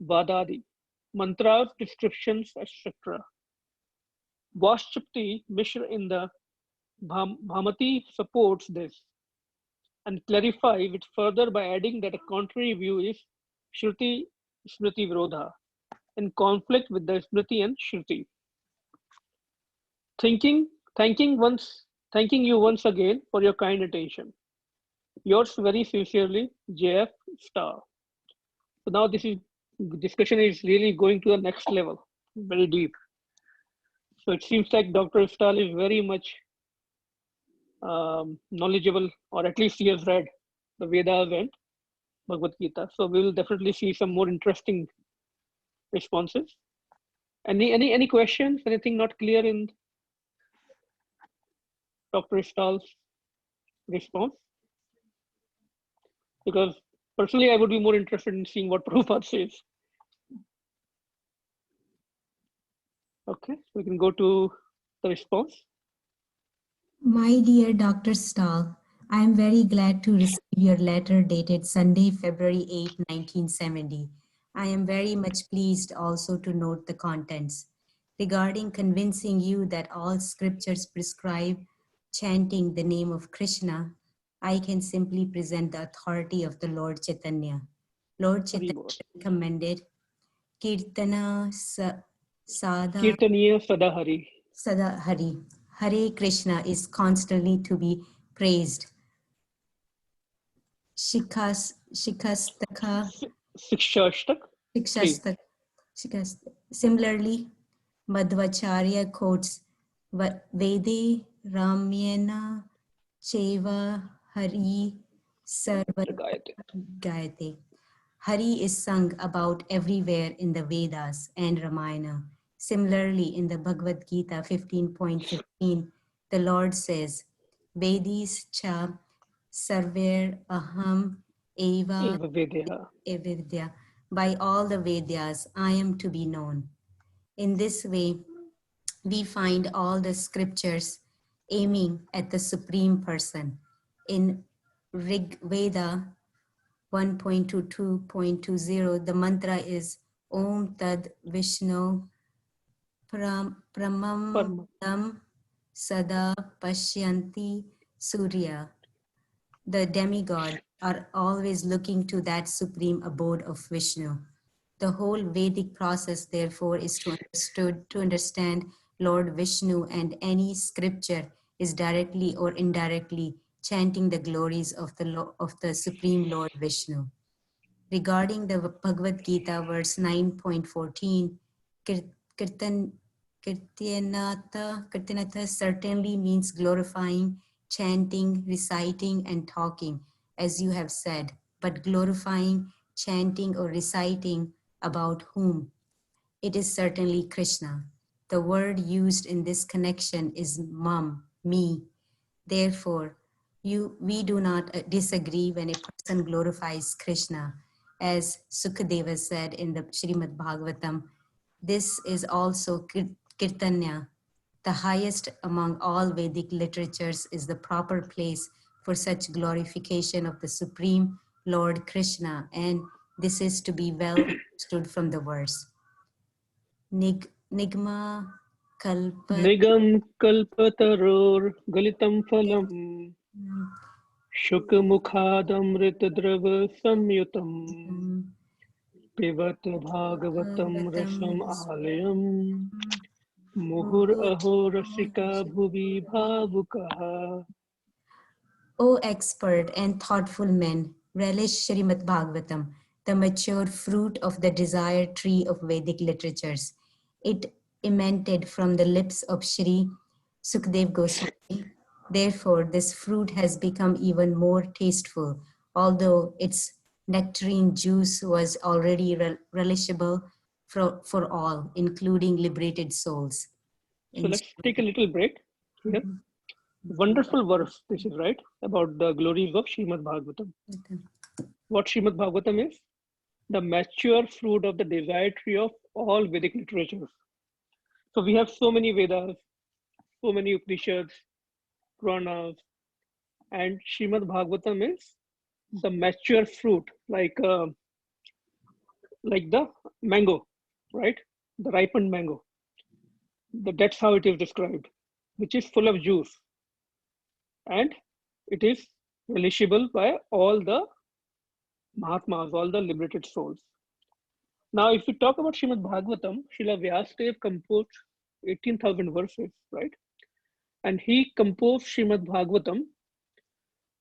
Vadadi. Mantras, descriptions, etc. Vashchapti Mishra in the Bhamati supports this and clarifies it further by adding that a contrary view is Shruti Smriti Virodha, in conflict with the Smriti and Shruti. Thanking you once again for your kind attention. Yours very sincerely, JF Star. So now discussion is really going to the next level, very deep. So it seems like Dr. Stal is very much knowledgeable, or at least he has read the Vedas and Bhagavad Gita. So we will definitely see some more interesting responses. Any questions? Anything not clear in Dr. Stal's response? Because personally, I would be more interested in seeing what Prabhupada says. Okay, so we can go to the response. My dear Dr. Stahl, I am very glad to receive your letter dated Sunday, February 8, 1970. I am very much pleased also to note the contents. Regarding convincing you that all scriptures prescribe chanting the name of Krishna, I can simply present the authority of the Lord Chaitanya. Lord Chaitanya recommended Kirtana Sada Kirtaniya Sadahari. Sadahari. Hare Krishna is constantly to be praised. Shikastaka. Similarly, Madhvacharya quotes Vede Ramyana Cheva Hari Sarva Gayate. Hari is sung about everywhere in the Vedas and Ramayana. Similarly, in the Bhagavad Gita 15.15, the Lord says, Vedis cha sarver aham eva evidya. By all the Vedas, I am to be known. In this way, we find all the scriptures aiming at the Supreme Person. In Rig Veda 1.22.20, the mantra is Om Tad Vishnu Pramam Tam Sada Pashyanti Surya. The demigods are always looking to that supreme abode of Vishnu. The whole Vedic process, therefore, is to understand Lord Vishnu, and any scripture is directly or indirectly chanting the glories of the Supreme Lord Vishnu. Regarding the Bhagavad Gita, verse 9.14, Kirtanatha certainly means glorifying, chanting, reciting, and talking, as you have said, but glorifying, chanting, or reciting about whom? It is certainly Krishna. The word used in this connection is mam, me. Therefore, we do not disagree when a person glorifies Krishna. As Sukadeva said in the Srimad Bhagavatam, this is also Kirtanya. The highest among all Vedic literatures is the proper place for such glorification of the Supreme Lord Krishna, and this is to be well understood from the verse. Nigma Kalpa Nigam kalpataror galitam phalam shukmukhadamritadrava samyutam pibat bhagavatam rasam alayam muhur aho rasika bhuvi bhavukaha. O expert and thoughtful men, relish Srimad Bhagavatam, the mature fruit of the desired tree of Vedic literatures. It emanated from the lips of Sri Sukdev Goswami. Therefore, this fruit has become even more tasteful, although its nectarine juice was already relishable for all, including liberated souls. So let's take a little break here. Wonderful verse this is, right, about the glories of Srimad Bhagavatam. What Srimad Bhagavatam is? The mature fruit of the desired tree of all Vedic literatures. So we have so many Vedas, so many Upanishads, Puranas, and Srimad Bhagavatam is the mature fruit, like the mango, right? The ripened mango. That's how it is described, which is full of juice. And it is relishable by all the Mahatmas, all the liberated souls. Now, if we talk about Srimad Bhagavatam, Srila Vyasadeva composed 18,000 verses, right? And he composed Srimad Bhagavatam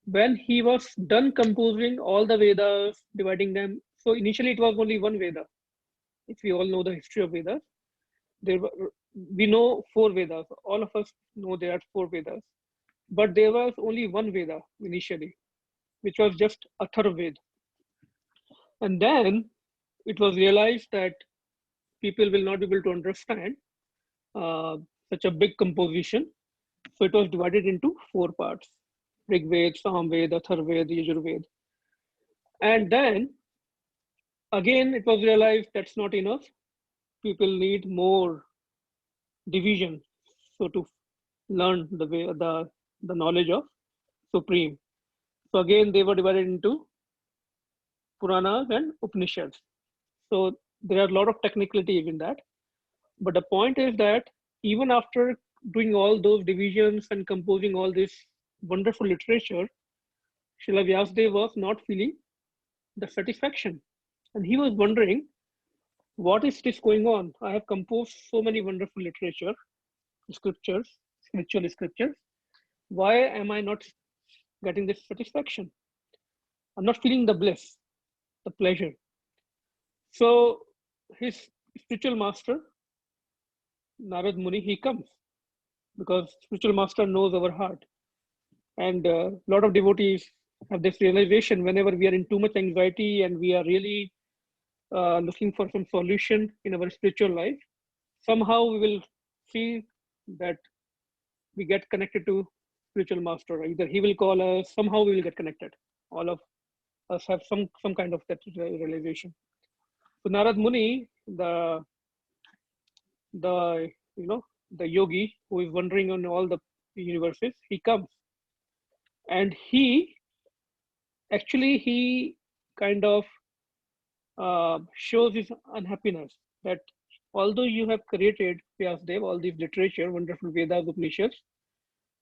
when he was done composing all the Vedas, dividing them. So initially it was only one Veda. If we all know the history of Vedas, we know 4 Vedas. All of us know there are 4 Vedas. But there was only one Veda initially, which was just Atharvaveda. And then it was realized that people will not be able to understand such a big composition. So it was divided into 4 parts: Rig Veda, Sam Veda, Atharvaveda, Yajurveda. And then again, it was realized that's not enough. People need more division, so to learn the knowledge of Supreme. So again, they were divided into Puranas and Upanishads. So there are a lot of technicalities in that. But the point is that even after doing all those divisions and composing all this wonderful literature, Srila Vyasadeva was not feeling the satisfaction. And he was wondering, what is this going on? I have composed so many wonderful literature, scriptures, spiritual scriptures. Why am I not getting this satisfaction? I'm not feeling the bliss, the pleasure. So his spiritual master, Narad Muni, he comes because spiritual master knows our heart. And a lot of devotees have this realization whenever we are in too much anxiety and we are really looking for some solution in our spiritual life, somehow we will see that we get connected to spiritual master. Either he will call us, somehow we will get connected. All of us have some kind of that realization. So Narad Muni, the yogi who is wandering on all the universes, he comes. And he kind of shows his unhappiness that although you have created Vyasdev, all these literature, wonderful Vedas, Upanishads,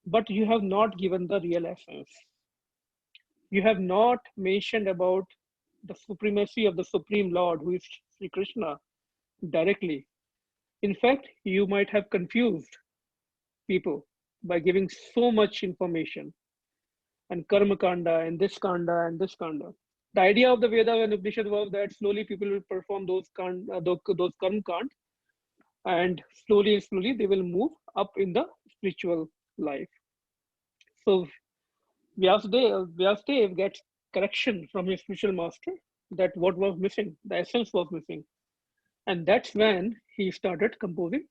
but you have not given the real essence. You have not mentioned about the supremacy of the Supreme Lord, who is Sri Krishna, directly. In fact, you might have confused people by giving so much information and karma kanda and this kanda and this kanda. The idea of the Veda and Upanishad was that slowly people will perform those karma kand, and slowly they will move up in the spiritual life. So Vyasdev gets correction from his spiritual master that what was missing, the essence was missing. And that's when he started composing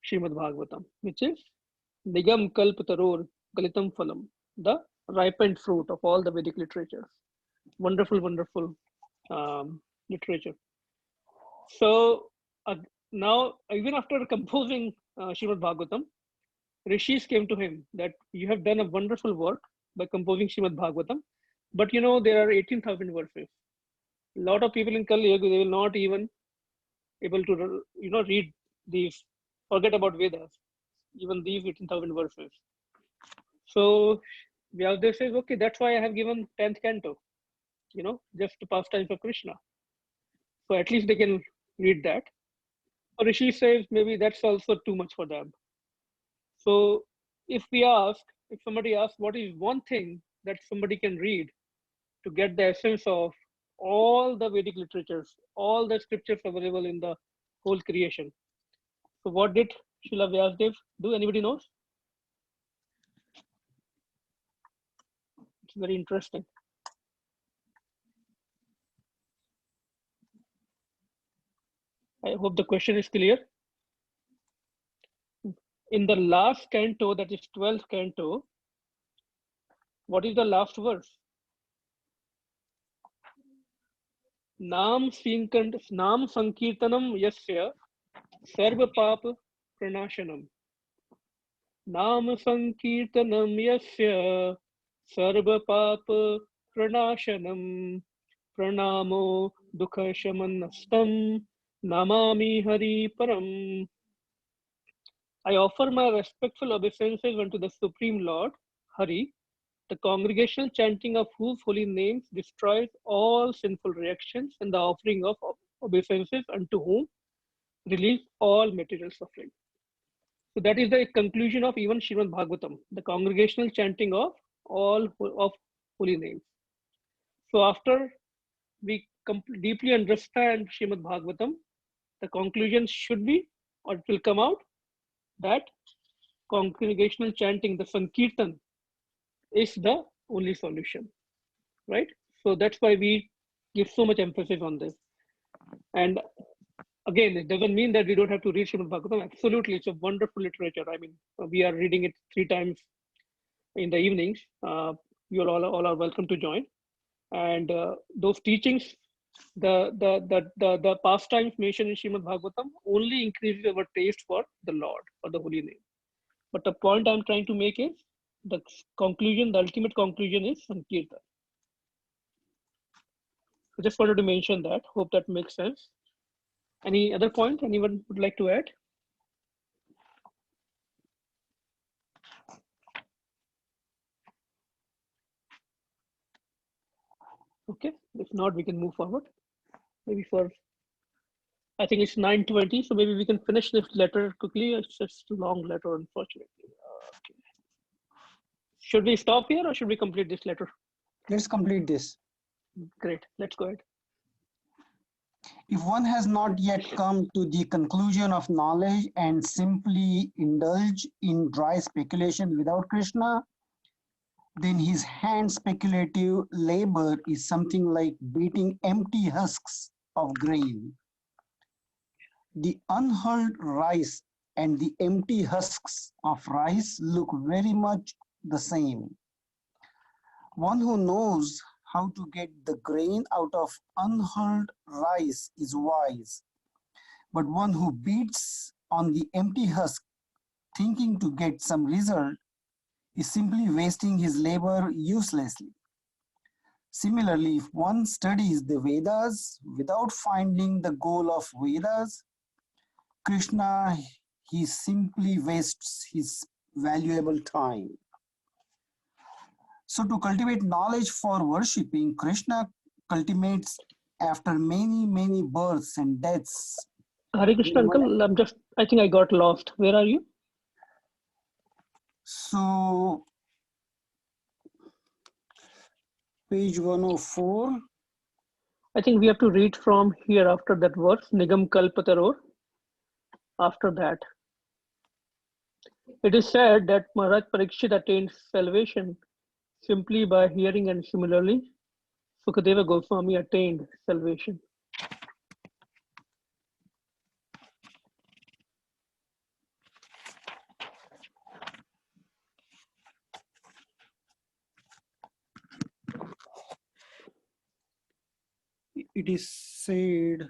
Srimad Bhagavatam, which is Nigam Kalpataror Galitam Phalam, the ripened fruit of all the Vedic literatures. Wonderful, wonderful literature. So now, even after composing Srimad Bhagavatam, Rishis came to him that you have done a wonderful work by composing Srimad Bhagavatam, but you know there are 18,000 verses. A lot of people in Kali Yuga, they will not even able to read these, forget about Vedas, even these 18,000 verses. So Vyasdev says, okay, that's why I have given 10th canto, just the pastimes of Krishna. So at least they can read that. Or Rishi says maybe that's also too much for them. So if somebody asks what is one thing that somebody can read to get the essence of all the Vedic literatures, all the scriptures available in the whole creation. So what did Srila Vyasdev do? Anybody knows? It's very interesting. I hope the question is clear. In the last canto, that is 12th canto, what is the last verse? Nam Sankirtanam Yasya Sarva Papa Pranashanam. Nam Sankirtanam Yasya Sarva Papa Pranashanam. Pranamo Dukha Shamanastam Namami Hari Param. I offer my respectful obeisances unto the Supreme Lord, Hari, the congregational chanting of whose holy names destroys all sinful reactions, and the offering of obeisances unto whom relieves all material suffering. So that is the conclusion of even Srimad Bhagavatam, the congregational chanting of all of holy names. So after we deeply understand Srimad Bhagavatam, the conclusion should be, or it will come out, that congregational chanting, the Sankirtan, is the only solution, right? So that's why we give so much emphasis on this. And again, it doesn't mean that we don't have to read Srimad Bhagavatam. Absolutely, it's a wonderful literature. I mean, we are reading it 3 times in the evenings. You all are welcome to join. And those teachings, the pastimes mentioned in Srimad Bhagavatam only increases our taste for the Lord, for the holy name. But the point I'm trying to make is the conclusion, the ultimate conclusion is Sankirtan. I just wanted to mention that. Hope that makes sense. Any other point anyone would like to add? Okay, if not, we can move forward. Maybe I think it's 9:20, so maybe we can finish this letter quickly. It's just a long letter, unfortunately. Okay. Should we stop here or should we complete this letter? Let's complete this. Great, let's go ahead. If one has not yet come to the conclusion of knowledge and simply indulge in dry speculation without Krishna, then his hand speculative labor is something like beating empty husks of grain. The unhulled rice and the empty husks of rice look very much the same. One who knows how to get the grain out of unhulled rice is wise, but one who beats on the empty husk thinking to get some result is simply wasting his labor uselessly. Similarly, if one studies the Vedas without finding the goal of Vedas, Krishna, he simply wastes his valuable time. So to cultivate knowledge for worshipping, Krishna cultivates after many births and deaths. Hare Krishna, uncle. I think I got lost. Where are you? So page 104. I think we have to read from here after that verse, Nigam Kalpataror. After that, it is said that Maharaj Parikshit attained salvation simply by hearing, and similarly, Sukadeva Goswami attained salvation. It is said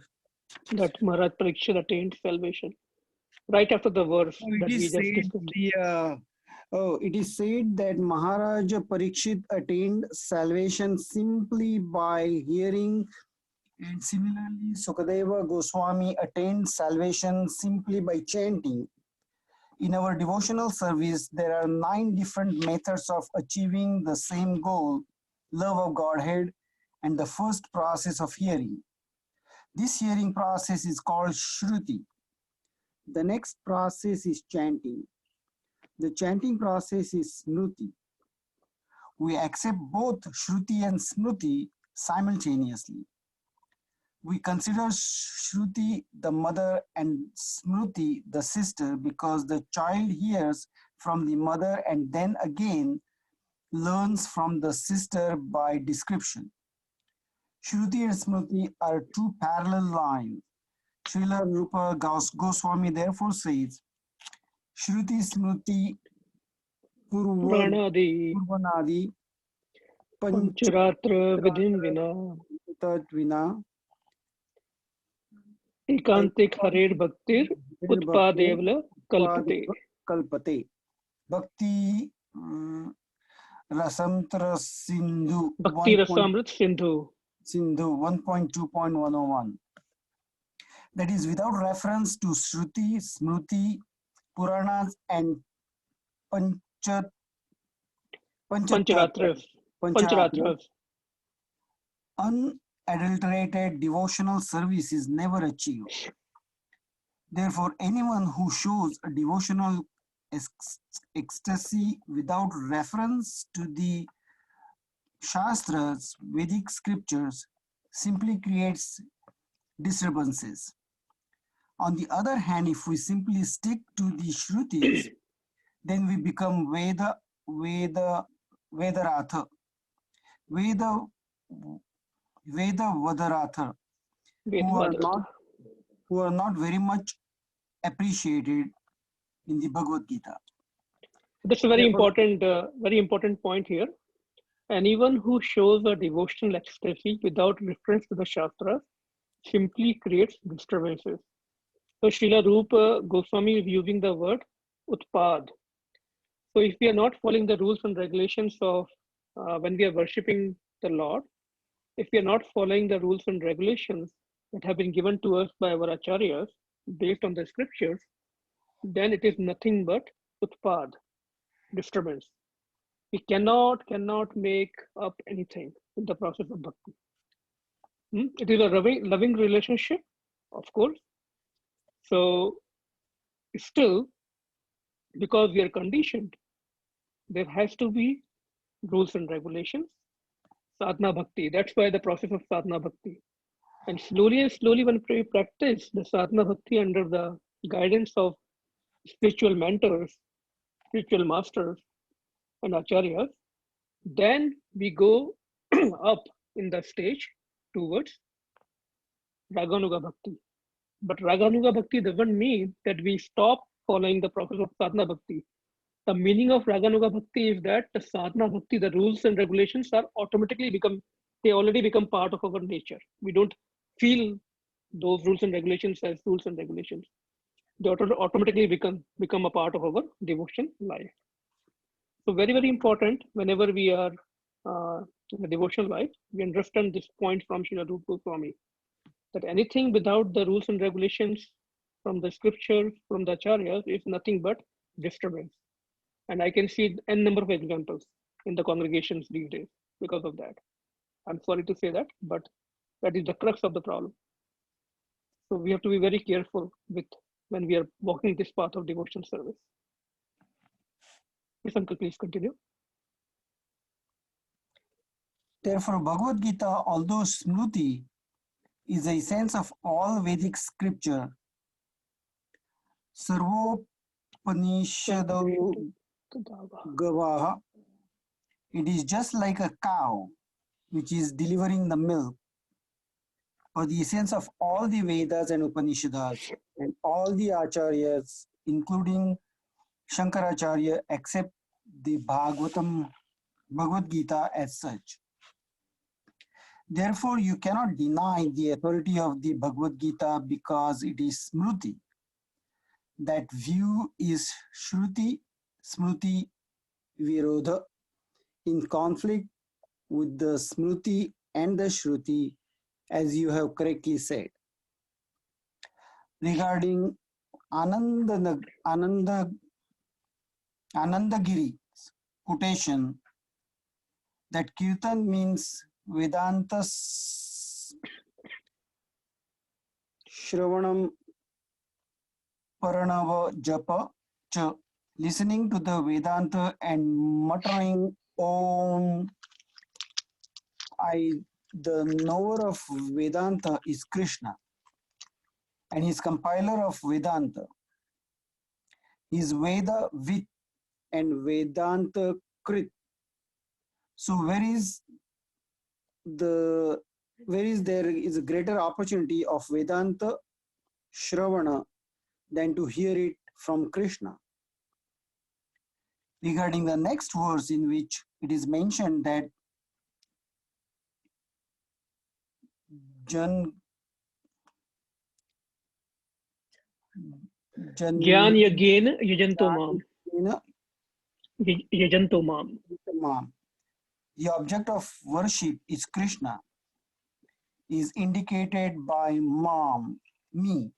that Maharaj Parikshit attained salvation. Right after the verse it that we is just said discussed. it is said that Maharaja Parikshit attained salvation simply by hearing, and similarly Sukadeva Goswami attained salvation simply by chanting. In our devotional service, there are 9 different methods of achieving the same goal, love of Godhead, and the first process of hearing. This hearing process is called Shruti. The next process is chanting. The chanting process is Smruti. We accept both Shruti and Smruti simultaneously. We consider Shruti the mother and Smruti the sister because the child hears from the mother and then again learns from the sister by description. Shruti and Smruti are 2 parallel lines. Srila Rupa Goswami therefore says, Shruti Smruti Pranadi Purvanadi Pancharatra Vidhim Vina Tatvina Ekantik Harer Bhaktir Utpadevla Kalpate. Kalpate. Bhakti Rasamtra Sindhu. Bhakti Rasamrit Sindhu. Sindhu 1.2.101. That is without reference to Shruti, Smruti, Puranas and Pancharatras. Unadulterated devotional service is never achieved. Therefore, anyone who shows a devotional ecstasy without reference to the Shastras, Vedic scriptures, simply creates disturbances. On the other hand, if we simply stick to the Shrutis, then we become Vedaratha. Vedavadarata, who are not very much appreciated in the Bhagavad Gita. That's a very important point here. Anyone who shows a devotional ecstasy without reference to the Shastras simply creates disturbances. So Srila Rupa Goswami is using the word utpad. So if we are not following the rules and regulations of when we are worshipping the Lord, if we are not following the rules and regulations that have been given to us by our acharyas based on the scriptures, then it is nothing but utpad, disturbance. We cannot make up anything in the process of bhakti. It is a loving relationship, of course. So still, because we are conditioned, there has to be rules and regulations. Sadhana bhakti, that's why the process of sadhana bhakti. And slowly when we practice the sadhana bhakti under the guidance of spiritual mentors, spiritual masters, and acharyas, then we go up in the stage towards Raganuga Bhakti. But Raganuga Bhakti doesn't mean that we stop following the process of Sadhana Bhakti. The meaning of Raganuga Bhakti is that the Sadhana Bhakti, the rules and regulations are they already become part of our nature. We don't feel those rules and regulations as rules and regulations. They automatically become a part of our devotion life. So very, very important whenever we are in a devotional life, we understand this point from Srila Rupa Goswami, that anything without the rules and regulations from the scripture, from the acharyas, is nothing but disturbance. And I can see n number of examples in the congregations these days because of that. I'm sorry to say that, but that is the crux of the problem. So we have to be very careful with when we are walking this path of devotional service. Yes, Uncle, please continue. Therefore, Bhagavad Gita, although Smruti is the essence of all Vedic scripture, Sarvopanishadau Gavaha, it is just like a cow which is delivering the milk, or the essence of all the Vedas and Upanishads and all the Acharyas, including Shankaracharya, except the Bhagavad Gita as such. Therefore, you cannot deny the authority of the Bhagavad Gita because it is Smruti. That view is Shruti, Smruti, Virodha, in conflict with the Smruti and the Shruti, as you have correctly said. Regarding Anandagiri's quotation, that Kirtan means Vedanta Shravanam Paranava Japa Cha, listening to the Vedanta and muttering Om. The knower of Vedanta is Krishna, and he is compiler of Vedanta. He is Veda Vit and Vedanta Krit. So where is there is a greater opportunity of Vedanta Shravana than to hear it from Krishna? Regarding the next verse, in which it is mentioned that Gyan yagena yajanto mam. Yajanto mam. The object of worship is Krishna, is indicated by mam, me.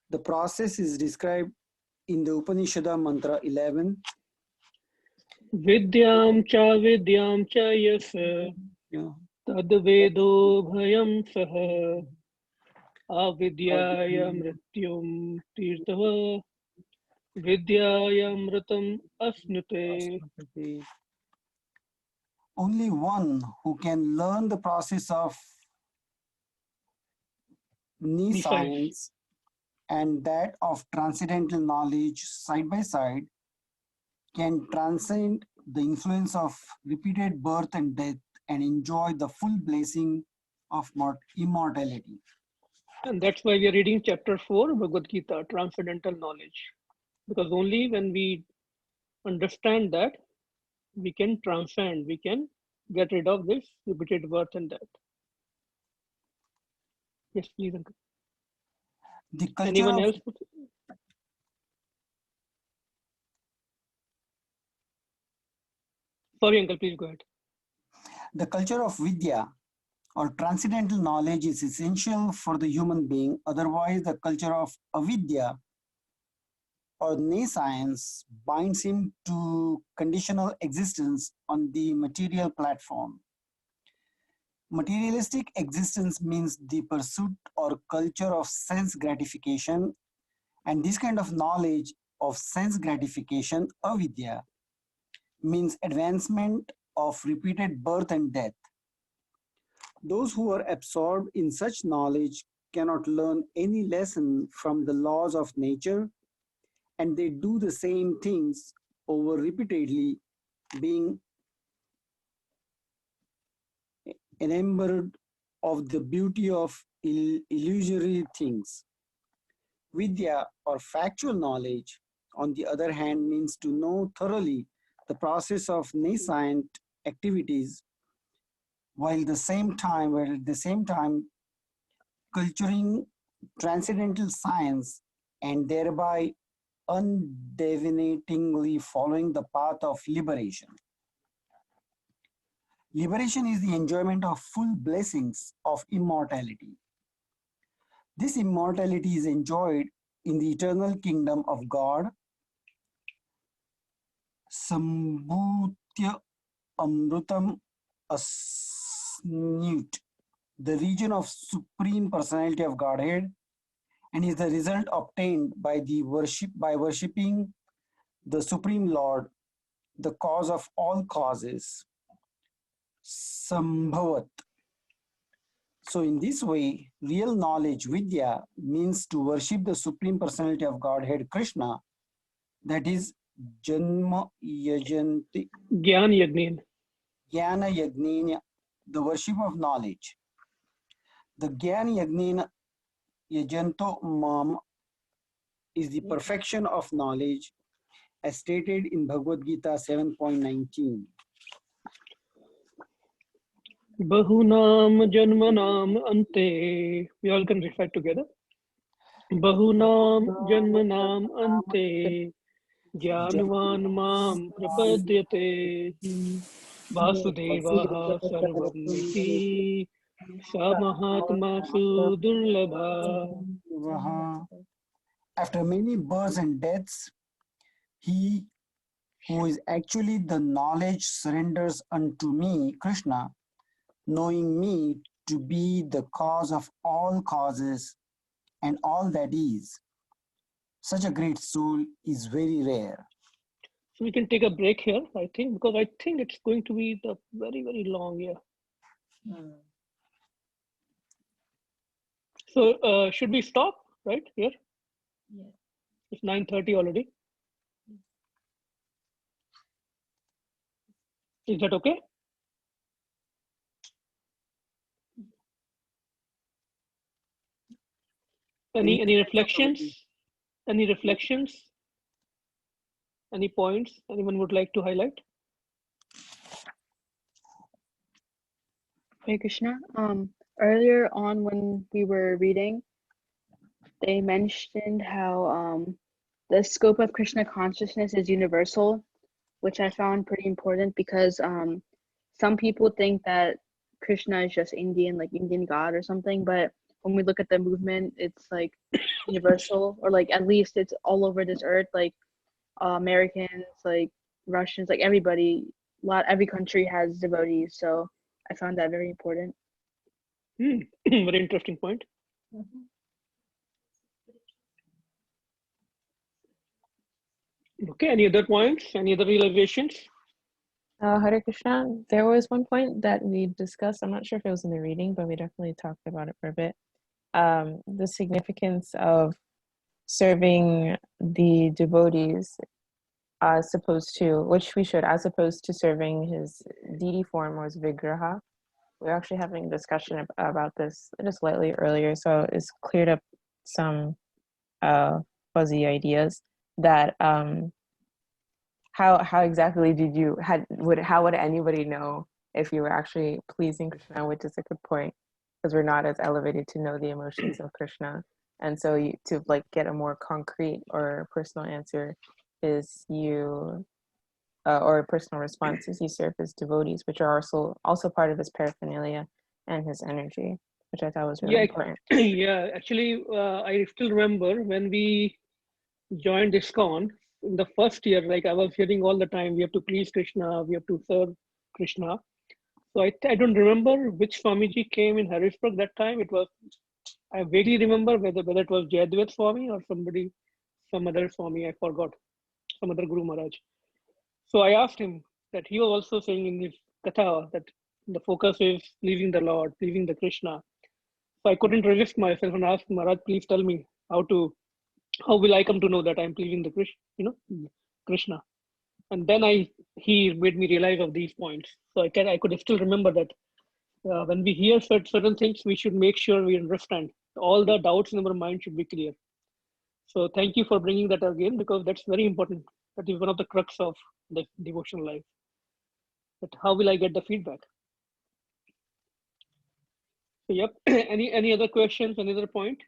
The process is described in the Upanishad mantra 11. Vidyam cha yasa tad vedo bhayam saha avidyaya mrityum tirtava vidyaya mritam asnute. Only one who can learn the process of nescience and that of transcendental knowledge side by side can transcend the influence of repeated birth and death and enjoy the full blessing of immortality. And that's why we are reading chapter 4, Bhagavad Gita, transcendental knowledge. Because only when we understand that, we can transcend, we can get rid of this repeated birth and death. Yes, please, Uncle. Anyone else? Sorry, Uncle, please go ahead. The culture of Vidya or transcendental knowledge is essential for the human being. Otherwise, the culture of avidya or nescience binds him to conditional existence on the material platform. Materialistic existence means the pursuit or culture of sense gratification, and this kind of knowledge of sense gratification, avidya, means advancement of repeated birth and death. Those who are absorbed in such knowledge cannot learn any lesson from the laws of nature, and they do the same things over repeatedly, being enamored of the beauty of illusory things. Vidya or factual knowledge, on the other hand, means to know thoroughly the process of nascent activities while at the same time culturing transcendental science and thereby undeviatingly following the path of liberation. Liberation is the enjoyment of full blessings of immortality. This immortality is enjoyed in the eternal kingdom of God, Sambhutya Amrutam Asnut, the region of Supreme Personality of Godhead, and is the result obtained by worshipping the Supreme Lord, the cause of all causes, Sambhavat. So in this way, real knowledge, Vidya, means to worship the Supreme Personality of Godhead, Krishna, that is Janma Yajanti Gyan Yagnin. Jnana Yagnina, the worship of knowledge. The Jnana Yagnina Yajanto Mam is the perfection of knowledge as stated in Bhagavad Gita 7.19. Bahunam Janmanam Ante. We all can recite together. Bahunam Janmanam Ante. Jnanvan Mam Prapadyate. Vasudevaha Sarvamiti. Samahatma Sudurlabha. After many births and deaths, he who is actually the knowledge surrenders unto me, Krishna, knowing me to be the cause of all causes and all that is. Such a great soul is very rare. So we can take a break here, I think, because I think it's going to be the very, very long year. So should we stop right here? Yeah. It's 9:30 already. Is that okay? Any reflections? Any reflections? Any points anyone would like to highlight? Hare Krishna. Earlier on when we were reading, they mentioned how the scope of Krishna consciousness is universal, which I found pretty important because some people think that Krishna is just Indian, like Indian God or something, but when we look at the movement, it's like universal, or like at least it's all over this earth, like Americans, like Russians, like everybody, every country has devotees. So I found that very important. Very interesting point. Okay, any other points? Any other realizations? Hare Krishna, there was one point that we discussed. I'm not sure if it was in the reading, but we definitely talked about it for a bit. The significance of serving the devotees as opposed to, which we should, as opposed to serving his deity form or his vigraha. We're actually having a discussion about this just slightly earlier, so it's cleared up some fuzzy ideas that how exactly how would anybody know if you were actually pleasing Krishna, which is a good point, because we're not as elevated to know the emotions of Krishna. And so to like get a more concrete or personal answer is or a personal response is you serve his devotees, which are also part of his paraphernalia and his energy, which I thought was really important. Yeah, actually, I still remember when we joined ISKCON in the first year, like I was hearing all the time, we have to please Krishna, we have to serve Krishna. So I don't remember which Swamiji came in Harrisburg that time. I vaguely remember whether it was Jayadvaita Swami or some other Swami, I forgot, some other Guru Maharaj. So I asked him that he was also saying in his Katha that the focus is pleasing the Lord, pleasing the Krishna. So I couldn't resist myself and asked Maharaj, please tell me how will I come to know that I'm pleasing the Krishna? And then he made me realize of these points. So I could still remember that when we hear certain things, we should make sure we understand. All the doubts in our mind should be clear. So thank you for bringing that again, because that's very important. That is one of the crux of the devotional life. But how will I get the feedback? So yep. Any other questions? Any other point?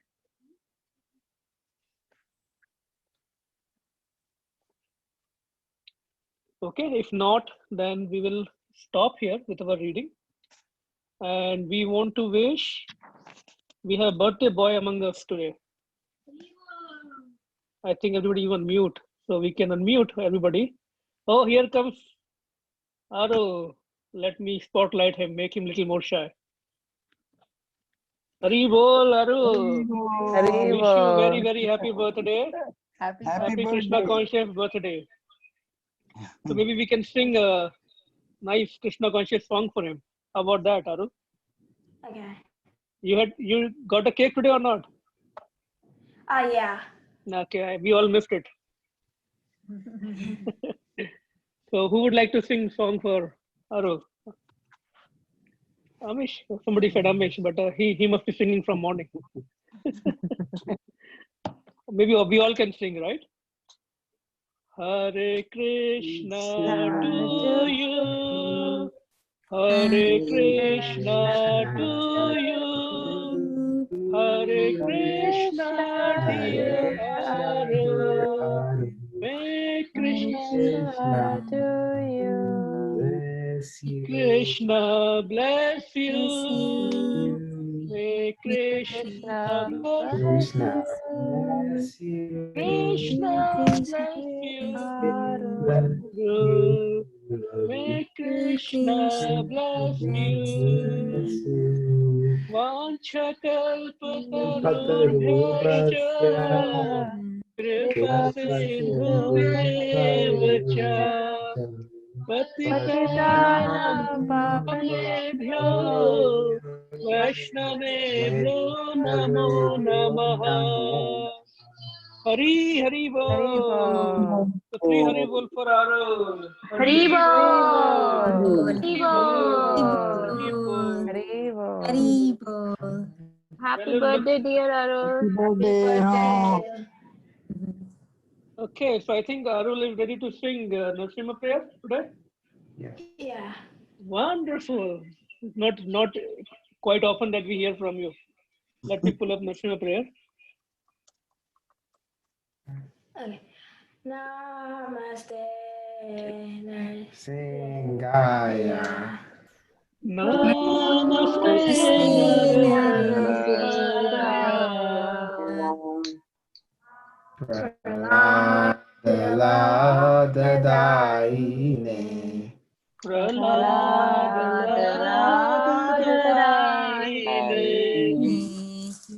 Okay, if not, then we will stop here with our reading. And we want to wish, we have a birthday boy among us today. I think everybody is on mute, so we can unmute everybody. Oh, here comes Aru. Let me spotlight him, make him a little more shy. Hari bol, Aru. Hari Wish you very, bol. very happy birthday. Happy Happy Krishna birthday. conscious birthday. So maybe we can sing a nice Krishna conscious song for him. How about that, Aru? Okay. You got a cake today or not? Yeah. Okay, we all missed it. So who would like to sing song for Aru? Amish? Somebody said Amish, but he must be singing from morning. Maybe we all can sing, right? Hare Krishna to you. Hare Krishna to you. Hare Krishna dear Aru. May Krishna To you. Krishna bless you. May Krishna bless Krishna you. bless you. Krishna bless you. May Krishna bless you. Vancha kalpatarubhyaścha kripa sindhubhyev cha patitanam pavanebhyo vaishnavebhyo namo namaha. Hari Hari Bol. So three Hari Bol for Aru. Hari bol. Hari Bol. Hari Bol. Haribol. Happy Well, birthday, dear Aru. Birthday. okay, so I think Arul is ready to sing Narasimha prayer today. Yeah. Wonderful. Not quite often that we hear from you. Let me pull up Narasimha prayer. Okay. Namaste. Singaya. Namaste Narayana. Praladadaine. Praladadaine.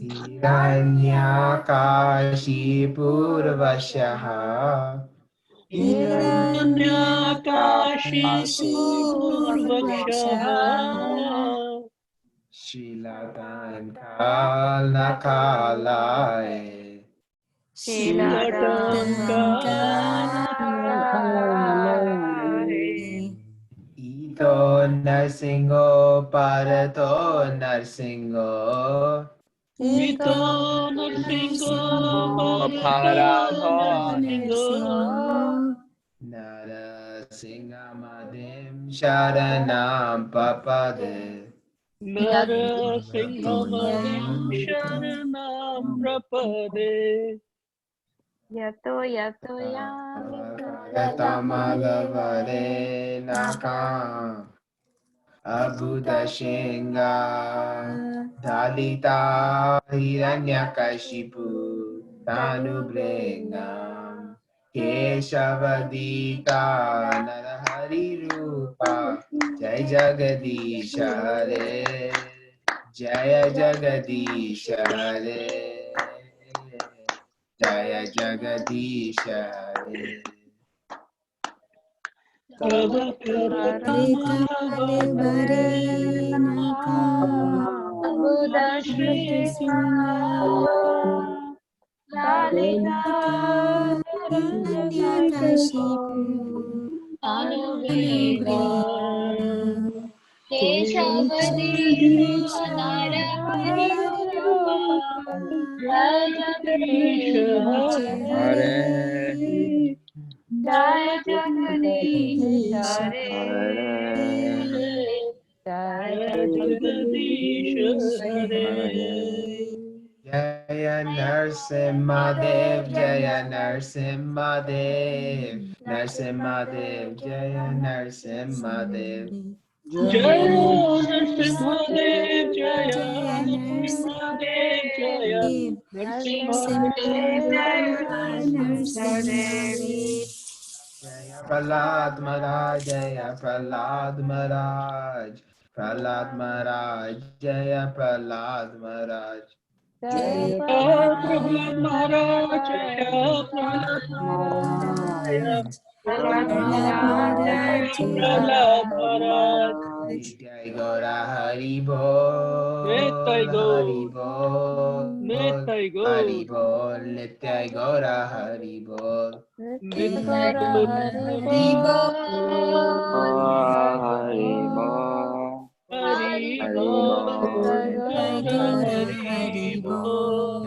Hiranyakashipurvashaha. Hiranyakashipurvakshaha. Shilatan kalnakalae. Shilatan kanakalae. Ito narsingo parato narsingo. Ito narsingo parato narsingo. Narasingamadim sharanam papade. Narasinghamadin sharanam prapade. Yato yato yami Yatamalavare nakam. Abhuta Shinga Dalita Hiranyakashipu Tanubringam Keshavadita Narahari Rupa Jai Jagadisha Hare Jaya Jagadisha Hare Jaya Jagadisha Hare Jai Jagadish Hare. Jai Jagadish Hare. Jaya Narsimhadev, Jaya Narsimhadev, Narsimhadev, Jaya Narsimhadev. Jaya Narsimhadev, Jaya Narsimhadev, Jaya Narsimhadev, Jaya Prahlad Maharaj, Jaya Prahlad Maharaj, Prahlad Maharaj, Jaya Prahlad Maharaj. Jaya Prahlad Maharaj, Jaya Prahlad Maharaj, Prahlad Maharaj, Prahlad Maharaj. Nityai Gaura Hari Bol, Nitai Hari Gaur, Bol, Nitai Hari Gaur, Bol, Nityai Gaura Hari Bol. Nitai Gaur, Hari Hari Bol, Hari Bol.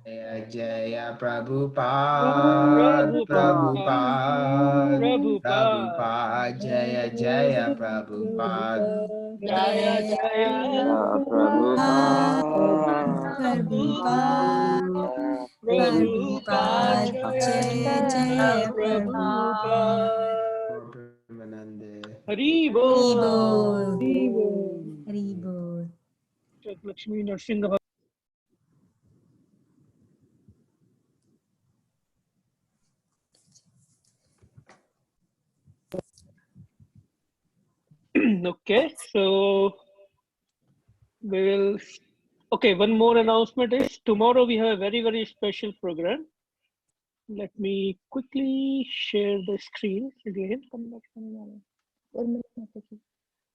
Jaya Jaya Prabhupada, Prabhupada, Prabhupada, Prabhupada, Jaya Jaya Prabhupada. Jaya Jaya Prabhupada, Jaya Jaya Prabhupada. Hari Bol. Lakshmi Narsingh. Okay, so we will. Okay, one more announcement is tomorrow we have a very, very special program. Let me quickly share the screen again.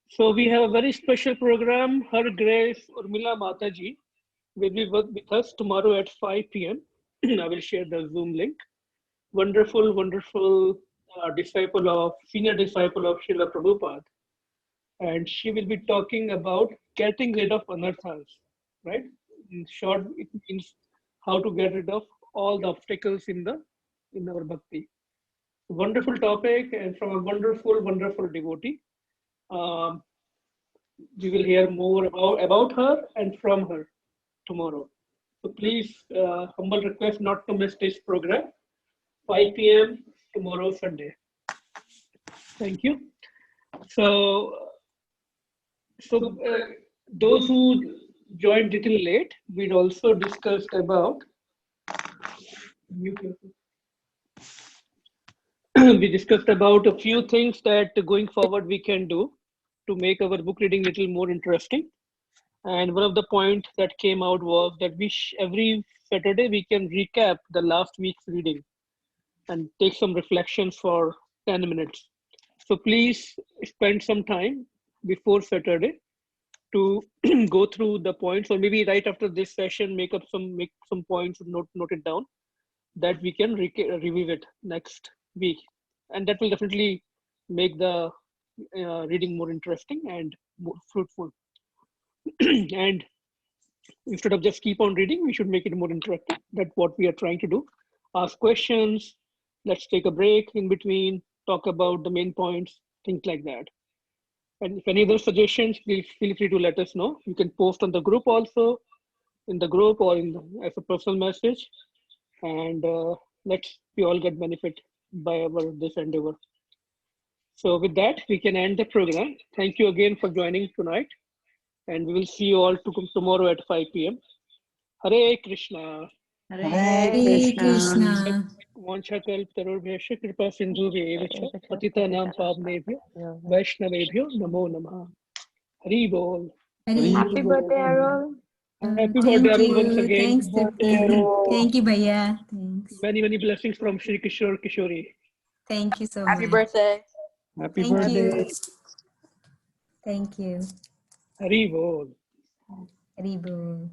So we have a very special program. Her Grace Urmila Mataji will be with us tomorrow at 5 p.m. I will share the Zoom link. Wonderful, wonderful senior disciple of Srila Prabhupada. And she will be talking about getting rid of anarthas, right? In short, it means how to get rid of all the obstacles in our bhakti. Wonderful topic and from a wonderful, wonderful devotee. We will hear more about her and from her tomorrow. So please, humble request not to miss this program. 5 p.m. tomorrow, Sunday. Thank you. So those who joined little late, we'd also discussed about we discussed about a few things that going forward we can do to make our book reading a little more interesting. And one of the points that came out was that every Saturday we can recap the last week's reading and take some reflections for 10 minutes. So please spend some time before Saturday to go through the points, or maybe right after this session, make some points, note it down, that we can review it next week, and that will definitely make the reading more interesting and more fruitful. And instead of just keep on reading, we should make it more interactive. That's what we are trying to do. Ask questions. Let's take a break in between. Talk about the main points, things like that. And if any other suggestions, please feel free to let us know. You can post on the group also, in the group or as a personal message. And let's we all get benefit by this endeavor. So with that, we can end the program. Thank you again for joining tonight. And we will see you all tomorrow at 5 p.m. Hare Krishna. Hare Krishna. Vanchakalpatarubhyasya kripa sindhubhyev cha patitanam pavnebhyo vaishnavebhyo namo namah. Hari Bol. Happy birthday, Arul. Happy birthday, Arul, once again. Thanks, thank you, Bhaiya. Thanks. Many, many blessings from Shri Kishore Kishori. Thank you so much. Happy birthday. Happy Thank birthday. you. Thank you. Hari Bol. Hari Bol.